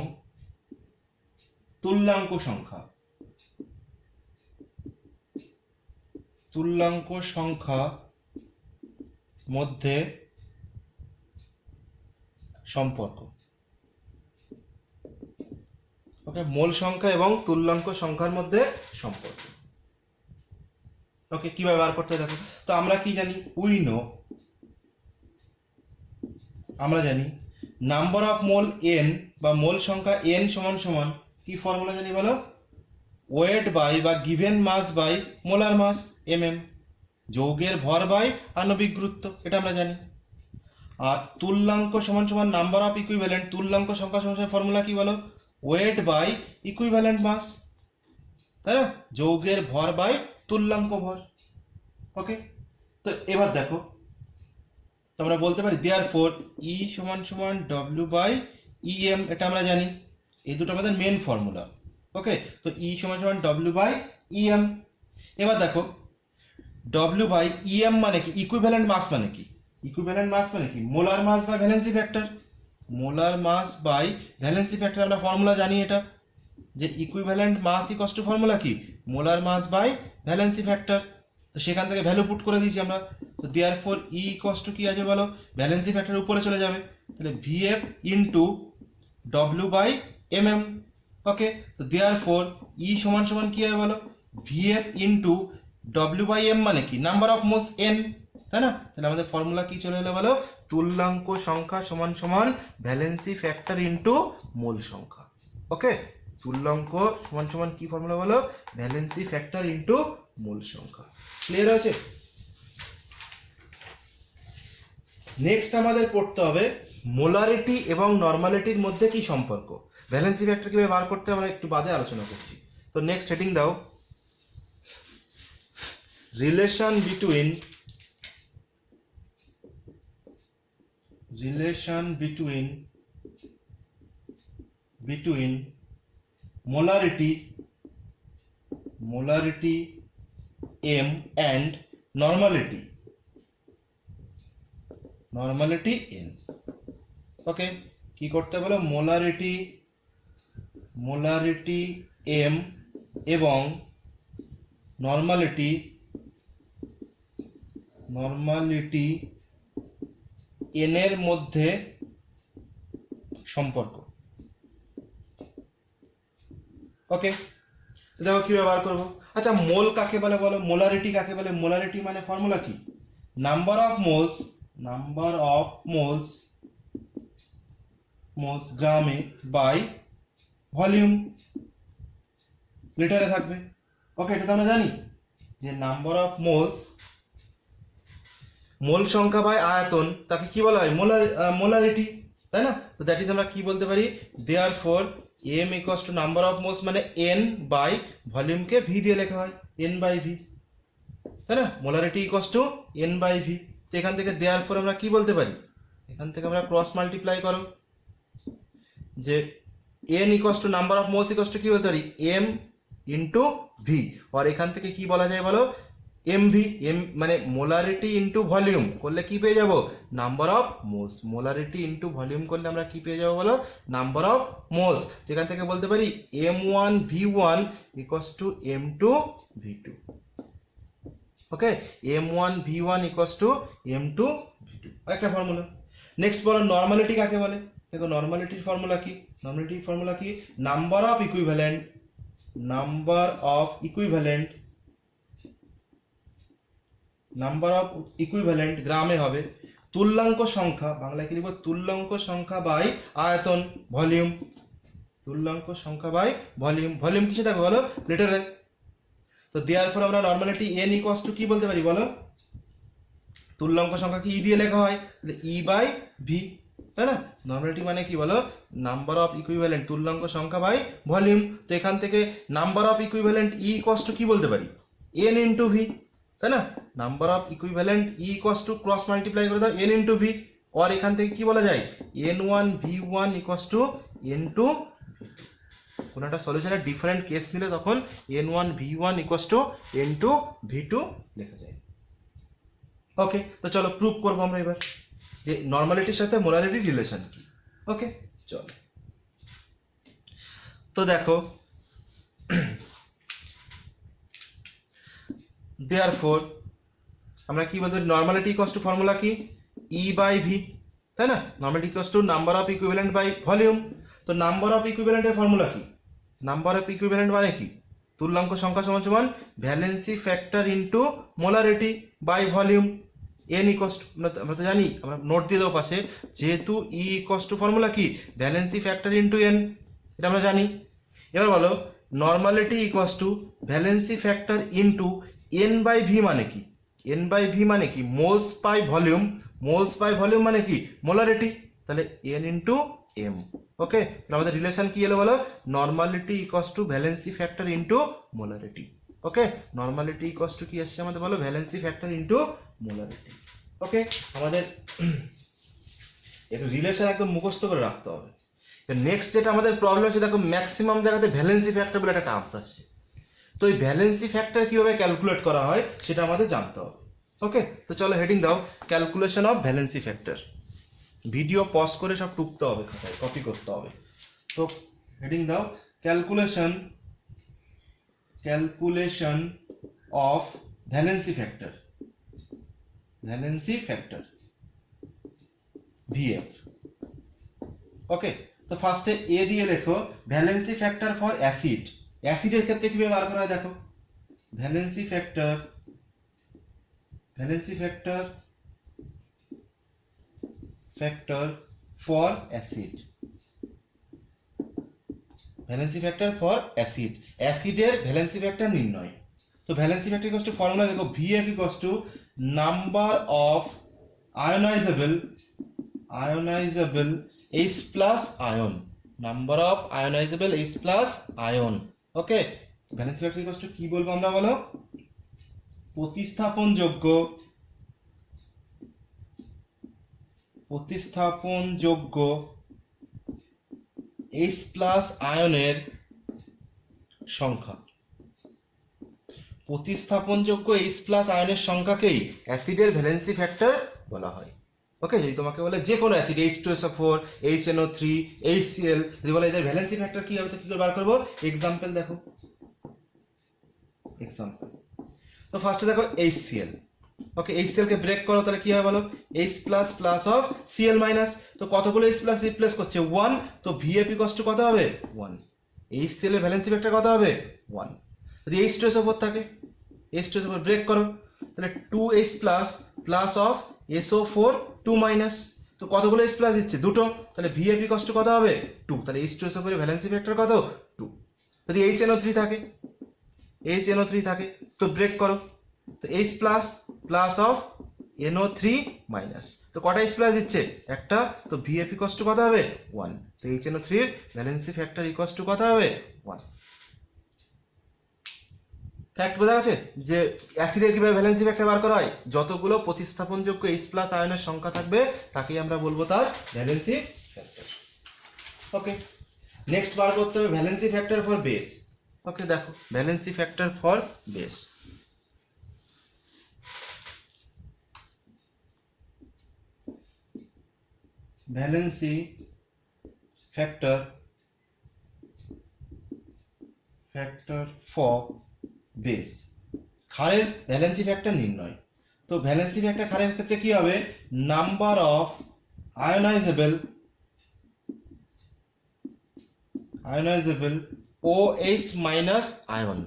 তুল্যাঙ্ক সংখ্যা মধ্যে সম্পর্ক। ওকে, মূল সংখ্যা এবং তুল্যাঙ্ক সংখ্যার মধ্যে সম্পর্ক। ওকে, কিভাবে বার করতে দেখো তো আমরা কি জানি, আমরা জানি নাম্বার অফ মোল n বা মোল সংখ্যা n সমান সমান কি ফর্মুলা জানি বলো, ওয়েট বাই বা given mass by molar mass mm, যৌগের ভর বাই আণবিক গুরুত্ব, এটা আমরা জানি। আর তুল্যাঙ্ক সমান সমান নাম্বার অফ ইকুইভ্যালেন্ট, তুল্যাঙ্ক সংখ্যা সমান সমান ফর্মুলা কি বলো, ওয়েট বাই ইকুইভ্যালেন্ট মাস, তাই না, যৌগের ভর বাই তুল্যাঙ্ক ভর। ওকে, তো এবার দেখো তোমরা বলতে পারি দেয়ারফর E সমান সমান W বাই EM, এটা আমরা জানি, এই দুটো আমাদের মেন ফর্মুলা। ওকে, তো E সমান সমান W বাই EM। এবার দেখো W বাই EM মানে কি, ইকুইভ্যালেন্ট মাস মানে কি, ইকুইভ্যালেন্ট মাস মানে কি molar mass by valency factor, molar mass by valency factor আমরা ফর্মুলা জানি এটা, যে equivalent mass equals to formula কি molar mass by valency factor. তো সেখান থেকে ভ্যালু পুট করে দিয়েছি আমরা, তো দেয়ারফর E ইকুয়ালস টু কি আছে বলো, ভ্যালেন্সি ফ্যাক্টর উপরে চলে যাবে, তাহলে VF into W by MM। Okay, তো দেয়ারফর E সমান সমান কি হবে বলো, VF into W by M মানে কি নাম্বার অফ মোলস n, তাই না, তাহলে আমাদের ফর্মুলা কি চলে এলো বলো, তুল্যাঙ্ক সংখ্যা সমান সমান ভ্যালেন্সি ফ্যাক্টর ইনটু মোল সংখ্যা। ওকে, তুল্যাঙ্ক সমান সমান কি ফর্মুলা বলো, ভ্যালেন্সি ফ্যাক্টর ইনটু মোল সংখ্যা। ক্লিয়ার আছে? নেক্সট আমাদের পড়তে হবে মোলারিটি এবং নরমালিটির মধ্যে কি সম্পর্ক, ভ্যালেন্সি ফ্যাক্টর কিভাবে বার করতে আমরা একটু বাদে আলোচনা করছি। তো নেক্সট হেডিং দাও, relation between molarity M and normality n। ওকে, কি করতে বলো, মোলারিটি M এবং নরমালিটি n এর মধ্যে সম্পর্ক। ওকে, তো দেখো কি ব্যবহার করবো। আচ্ছা, মোল কাকে বলে বলো, মোলারিটি কাকে বলে, মোলারিটি মানে ফর্মুলা কি নাম্বার অফ মোলস গ্রামে বাই ভলিউম, লিটারে থাকবে। ওকে, এটা তো আমরা জানি যে নাম্বার অফ মোল সংখ্যা বাই আয়তন, তাকে কি বলা হয় মোলারিটি, তাই না। তো দ্যাট ইজ আমরা কি বলতে পারি, therefore M equals to number of moles মানে n বাই ভলিউমকে v দিয়ে লেখা হয় n বাই v, তাই না, molarity equals to n by v। তো এখান থেকে দেয়ারফর আমরা কি বলতে পারি, এখান থেকে আমরা ক্রস মাল্টিপ্লাই করো, যে n equals to number of moles equals to কি বলতে পারি m ইন্টু v, আর এখান থেকে কি বলা যায় বলো mv, m মানে মোলারিটি ইন্টু ভলিউম করলে কি পেয়ে যাব number of moles, molarity into volume করলে আমরা কি পেয়ে যাব বলো নাম্বার অফ মোলস। এখান থেকে বলতে পারি m1 v1 equals to m2 v2। Okay, m1 v1 equals to m2 v2 একটা ফর্মুলা। নেক্সট বলো নরমালিটি কাকে বলে, দেখো নরমালিটির ফর্মুলা কি নাম্বার অফ ইকুইভ্যালেন্ট গ্রামে হবে, তুল্যাঙ্ক সংখ্যা, বাংলায় কি লিখব, তুল্যাঙ্ক সংখ্যা বাই আয়তন ভলিউম, তুল্যাঙ্ক সংখ্যা বাই ভলিউম কিসে থাকবে বলো লিটারে। তো দেয়ারফর আমরা নরমালিটি n ইকুয়ালস টু কি বলতে পারি বলো, তুল্যাঙ্ক সংখ্যা কি e দিয়ে লেখা হয়, তাহলে e বাই v, তাই না। নরমালিটি মানে কি বলো নাম্বার অফ ইকুইভ্যালেন্ট তুল্যাঙ্ক সংখ্যা বাই ভলিউম। তো এখান থেকে number of equivalent e equals to কি বলতে পারি n ইন্টু v, তাই না, number of equivalent E equals to cross multiply করে দাও n ইন্টু v, আর এখান থেকে কি বলা যায় n1 v1 equals to n2 কোন একটা সলিউশনের ডিফারেন্ট কেস নিলে তখন n1 v1 equals to n2 v2 লেখা যায়। ওকে, তো চলো প্রুফ করবো আমরা এবার। যে নর্মালিটির সাথে মোলারিটির রিলেশন কি। ওকে, চলো তো দেখো, দেয়ারফর আমরা কি বলতে পারি, নর্মালিটি ইকুয়ালস টু ফর্মুলা কি, ই বাই ভি, তাই না? Normality equals to number of equivalent by volume. তো নাম্বার অফ ইকুইভ্যালেন্টের ফর্মুলা কি? নাম্বার অফ ইকুইভ্যালেন্ট মানে কি? তুল্যাঙ্ক সংখ্যা সমান সমান valency factor into molarity by volume. N equals to, আমরা তো জানি, আমরা নোট দিয়ে দেবো পাশে, যেহেতু ই ইকুয়ালস টু ফর্মুলা কি, ভ্যালেন্সি ফ্যাক্টর ইনটু এন, এটা আমরা জানি। এবার বলো normality equals to valency factor into N by V মানে কি? এন বাই ভি মানে কি? Moles by volume. Moles by volume মানে কি? মোলারিটি। তাহলে এন ইন্টু এম। ওকে, তাহলে আমাদের রিলেশন কি এলো বলো, normality equals to valency factor into molarity. Okay, normality equals to কি আসছে আমাদের বলো, ভ্যালেন্সি ফ্যাক্টর ইন্টু মোলারিটি। ওকে, আমাদের একটু রিলেশন একদম মুখস্থ করে রাখতে হবে। নেক্সট যেটা আমাদের প্রবলেম হচ্ছে, দেখো ম্যাক্সিমাম জায়গাতে ভ্যালেন্সি ফ্যাক্টর বলে একটা টার্মস আসছে। তো এই ভ্যালেন্সি ফ্যাক্টর কিভাবে ক্যালকুলেট করা হয় সেটা আমাদের জানতে হবে। ওকে, তো চলো হেডিং দাও, calculation of valency factor. Video pause করে সব টুকতে হবে, খাতায় কপি করতে হবে। তো হেডিং দাও, calculation of valency factor, valency factor VF. Okay, তো ফার্স্টে এ দিয়ে লেখো ভ্যালেন্সি ফ্যাক্টর ফর অ্যাসিড। অ্যাসিডের ক্ষেত্রে কিভাবে বার করা হয় দেখো, valency factor for acid, valency factor for acid, অ্যাসিডের ভ্যালেন্সি ফ্যাক্টর নির্ণয়। তো valency factor equals to formula দেখো, VF equals to number of ionisable H plus ion, number of ionisable H plus ion. Okay, valency factor equals to কি বলবো আমরা বলো, প্রতিস্থাপনযোগ্য H plus আয়নের সংখ্যা। প্রতিস্থাপনযোগ্য H প্লাস আয়নের সংখ্যাকেই অ্যাসিডের ভ্যালেন্সি ফ্যাক্টর বলা হয়। ওকে, যদি তোমাকে বলে যে কোনো অ্যাসিড H2SO4, HNO3, HCl, যদি বলে এদের ভ্যালেন্সি ফ্যাক্টর কি হবে, তো কি করে বার করবো, এক্সাম্পল দেখো, এক্সাম্পল। তো ফার্স্টে দেখো HCl। ওকে, HCl কে ব্রেক করো, তাহলে কি হবে বলো, H plus plus of Cl minus. তো কতগুলো H প্লাস রিপ্লেস করছে 1, তো VF ইকুয়ালস টু কত হবে 1। HCl এর ভ্যালেন্সি ফ্যাক্টর কত হবে 1। যদি H2SO4 থাকে, H2SO4 ব্রেক করো, তাহলে 2H plus plus of SO4 2 minus. তো কতগুলো H প্লাস দিচ্ছে, দুটো, তাহলে VF ইকুয়ালস টু কত হবে 2। তাহলে H2SO4 এর ভ্যালেন্সি ফ্যাক্টর কত 2। যদি HNO3 থাকে, তো ব্রেক করো, তো H plus plus of NO3 minus. তো কটা H প্লাস দিচ্ছে, একটা, তো VF ইকুয়ালস টু কত হবে 1। তো HNO3 এর ভ্যালেন্সি ফ্যাক্টর ইকুয়ালস টু কত হবে 1। ফ্যাক্ট বোঝা গেছে যে অ্যাসিডের কিভাবে ভ্যালেন্সি ফ্যাক্টর বার করা হয়, যতগুলো প্রতিস্থাপনযোগ্য H প্লাস আয়নের সংখ্যা থাকবে তাকেই আমরা বলবো তার ভ্যালেন্সি ফ্যাক্টর। ওকে, নেক্সট বার করতে হবে valency factor for base. Okay, দেখো valency factor for base. Valency factor for base, ক্ষারের ভ্যালেন্সি ফ্যাক্টর নির্ণয়। তো ভ্যালেন্সি ফ্যাক্টর ক্ষারের ক্ষেত্রে কি হবে, number of ionisable OH minus ion,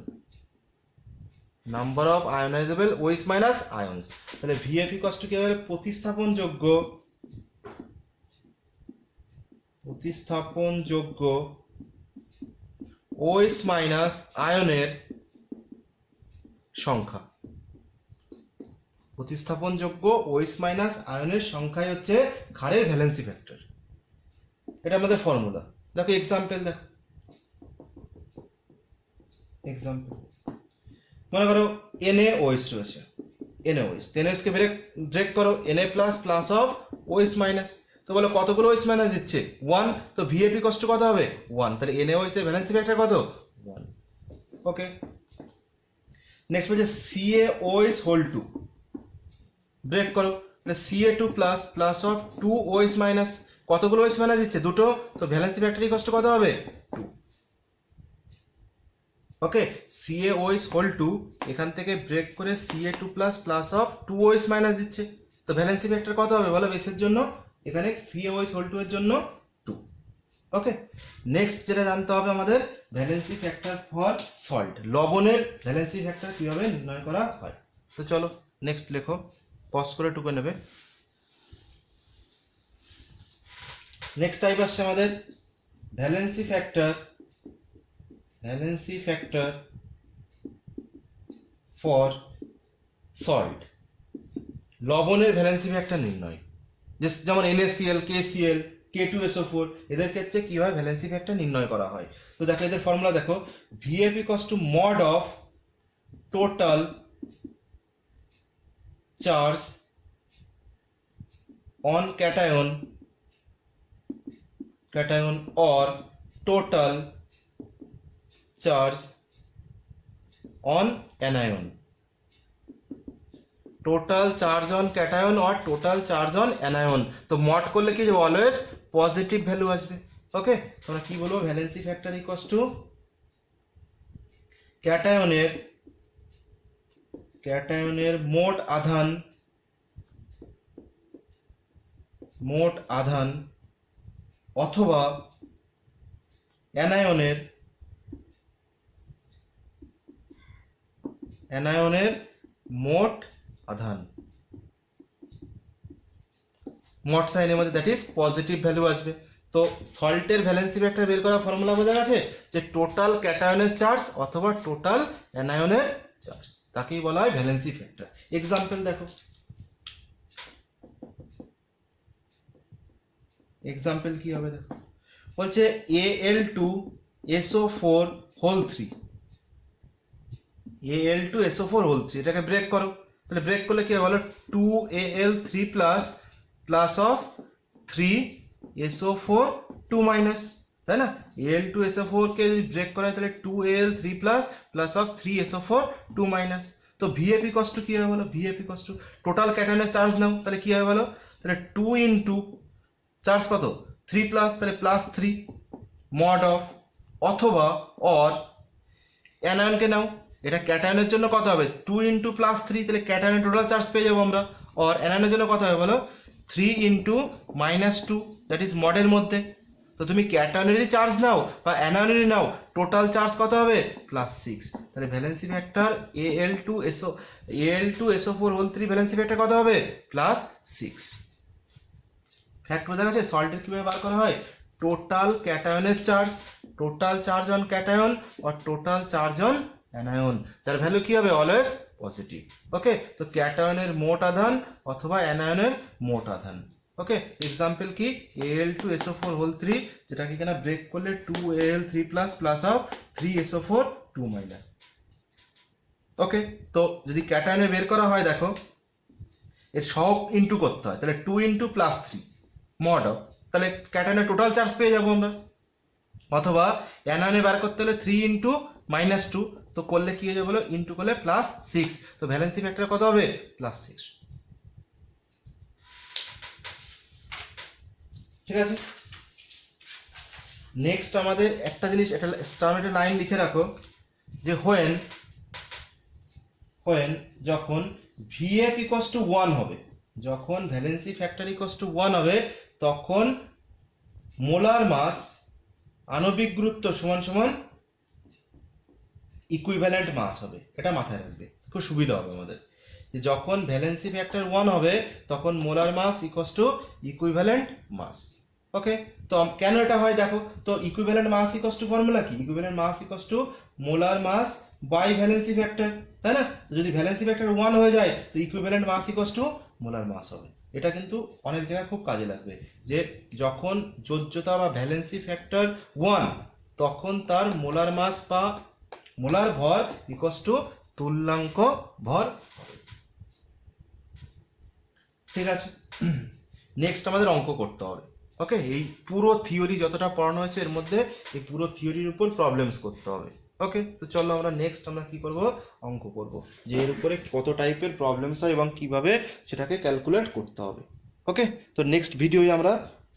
number of ionisable OH minus ions. তাহলে VF ইকুয়ালস টু কি হবে, প্রতিস্থাপনযোগ্য OH মাইনাস আয়নের সংখ্যা। প্রতিস্থাপনযোগ্য OH মাইনাস আয়নের সংখ্যাই হচ্ছে ক্ষারের ভ্যালেন্সি ফ্যাক্টর। এটা আমাদের ফর্মুলা। দেখো এক্সাম্পল, দেখো এক্সাম্পল, মনে করো NaOH রয়েছে, NaOH, NaOH কে ব্রেক করো, Na plus plus of OH minus. তো বলো কতগুলো OH মাইনাস দিচ্ছে 1, তো VF ইকুয়ালস টু কত হবে 1। তাহলে NaOH এর ভ্যালেন্সি ফ্যাক্টর কত 1। ওকে, নেক্সট হচ্ছে CaOH হোল 2, ব্রেক করো, তাহলে Ca2 plus plus of 2OH minus, কতগুলো OH মাইনাস দিচ্ছে? দুটো, তো ভ্যালেন্সি ফ্যাক্টর ইকুয়ালস টু কত হবে? 2। ওকে, CaOH হোল 2 এখান থেকে ব্রেক করে Ca2 plus plus of 2OH minus দিচ্ছে, তো ভ্যালেন্সি ফ্যাক্টর কত হবে বলো বেসের জন্য? এখানে CaOH হোল 2 এর জন্য 2। ওকে, নেক্সট যেটা জানতে হবে আমাদের ভ্যালেন্সি ফ্যাক্টর ফর সল্ট, লবণের ভ্যালেন্সি ফ্যাক্টর কিভাবে নির্ণয় করা হয়। তো চলো নেক্সট লেখো, পজ করে টুকে নেবে। নেক্সট টাইপ আসছে আমাদের ভ্যালেন্সি ফ্যাক্টর ফর সল্ট, লবণের ভ্যালেন্সি ফ্যাক্টর নির্ণয়। যেমন NaCl, KCl, K2SO4, এদের ক্ষেত্রে কিভাবে ভ্যালেন্সি ফ্যাক্টর নির্ণয় করা হয়। তো দেখো এদের ফর্মুলা দেখো, VF equals two mod of total charge on cation or total charge on anion, total charge on cation or total charge on anion. তো মড করলে কি হবে? অলওয়েজ পজিটিভ ভ্যালু আসবে। ওকে, তোমরা কি বলবো? ভ্যালেন্সি ফ্যাক্টর ইকুয়ালস টু ক্যাটায়নের মোট আধান অথবা অ্যানায়নের মোট আধান, মোট সাইনের মধ্যে দ্যাট ইজ পজিটিভ ভ্যালু আসবে। তো সল্টের ভ্যালেন্সি ফ্যাক্টর বের করার ফর্মুলা বোঝা গেছে, যে টোটাল ক্যাটায়নের চার্জ অথবা টোটাল অ্যানায়নের চার্জ, তাকেই বলা হয় ভ্যালেন্সি ফ্যাক্টর। এক্সাম্পল দেখো, এক্সাম্পল কি হবে দেখো, বলছে Al2SO4 হোল 3, Al2SO4 হোল 3, এটাকে ব্রেক করো। তাহলে ব্রেক করলে কি হবে বলো? 2Al3 plus plus of 3SO4 2 minus, তাই না? Al2SO4 কে যদি ব্রেক করা হয় তাহলে 2Al3 plus plus of 3SO4 2 minus. তো VF ইকুয়ালস টু কি হবে বলো? VF ইকুয়ালস টু টোটাল ক্যাটায়নের চার্জ নাও, তাহলে কি হবে বলো? তাহলে 2 ইনটু চার্জ কত? 3 প্লাস, তাহলে প্লাস 3 মড অফ, অথবা অর অ্যানায়নকে নাও, এটা ক্যাটায়নের জন্য কত হবে? 2 ইন্টু প্লাস 3, তাহলে ক্যাটায়নের টোটাল চার্জ পেয়ে যাবো আমরা। অর অ্যানায়নের জন্য কত হবে বলো? 3 ইন্টু মাইনাস 2, দ্যাট ইজ মডের মধ্যে। তো তুমি ক্যাটায়নেরই চার্জ নাও বা অ্যানায়নেরই নাও, টোটাল চার্জ কত হবে? প্লাস 6। তাহলে valency factor Al2SO4 whole 3 valency factor কত হবে? প্লাস 6। ফ্যাক্ট বোঝা গেছে? সল্টের কিভাবে বার করা হয়? টোটাল ক্যাটায়নের charge, total charge on cation আর টোটাল চার্জ অন অ্যানায়ন, যার ভ্যালু কি হবে? Always positive. ওকে, তো ক্যাটায়নের মোট আধান অথবা অ্যানায়নের মোট আধান। ওকে, এক্সাম্পল কি? Al2SO4 হোল 3, যেটাকে এখানে ব্রেক করলে 2Al3 plus plus of 3SO4 2 minus. Okay, তো যদি ক্যাটায়নের বের করা হয় দেখো, এর সব ইন্টু করতে হয়, তাহলে 2 ইন্টু প্লাস 3 মড অফ, তাহলে ক্যাটায়নের টোটাল চার্জ পেয়ে যাবো আমরা। অথবা অ্যানায়নে বার করতে হলে 3 ইন্টু মাইনাস 2, তো করলে কি হয়ে যাবে বলো? ইন্টু করলে প্লাস 6, তো ভ্যালেন্সি ফ্যাক্টর কত হবে? প্লাস 6। ঠিক আছে, নেক্সট আমাদের একটা জিনিস, এটা স্টারনেটে লাইন লিখে রাখো, যে হোয়েন যখন VF ইকুয়ালস টু 1 হবে, যখন ভ্যালেন্সি ফ্যাক্টর ইকুয়ালস টু 1 হবে, তখন মোলার মাস আণবিক গুরুত্ব সমান সমান ইকুইভ্যালেন্ট মাস হবে। এটা মাথায় রাখবে, খুব সুবিধা হবে আমাদের, যে যখন ভ্যালেন্সি ফ্যাক্টর 1 হবে তখন molar mass equals to equivalent mass. Okay, তো কেন এটা হয় দেখো, তো equivalent mass equals to formula কি? Equivalent mass equals to molar mass by valency factor, তাই না? যদি ভ্যালেন্সি ফ্যাক্টর 1 হয়ে যায় তো equivalent mass equals to molar mass হবে। এটা কিন্তু অনেক জায়গায় খুব কাজে লাগবে, যে যখন যোজ্যতা বা ভ্যালেন্সি ফ্যাক্টর 1, তখন তার মোলার মাস বা মোলার ভর ইকুয়ালস টু তুল্যাঙ্ক ভর হবে। ঠিক আছে, নেক্সট আমাদের অঙ্ক করতে হবে। ওকে, এই পুরো থিওরি যতটা পড়ানো হয়েছে এর মধ্যে এই পুরো থিওরির উপর প্রবলেমস করতে হবে। ওকে, তো চলো আমরা নেক্সট আমরা কি করব, অঙ্ক করব, যে এর উপরে কত টাইপের প্রবলেমস হয় এবং কিভাবে সেটাকে ক্যালকুলেট করতে হবে। ওকে, তো নেক্সট ভিডিওয়ে আমরা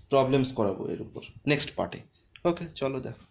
প্রবলেমস করাবো এর উপর, নেক্সট পার্টে। ওকে, চলো দেখো।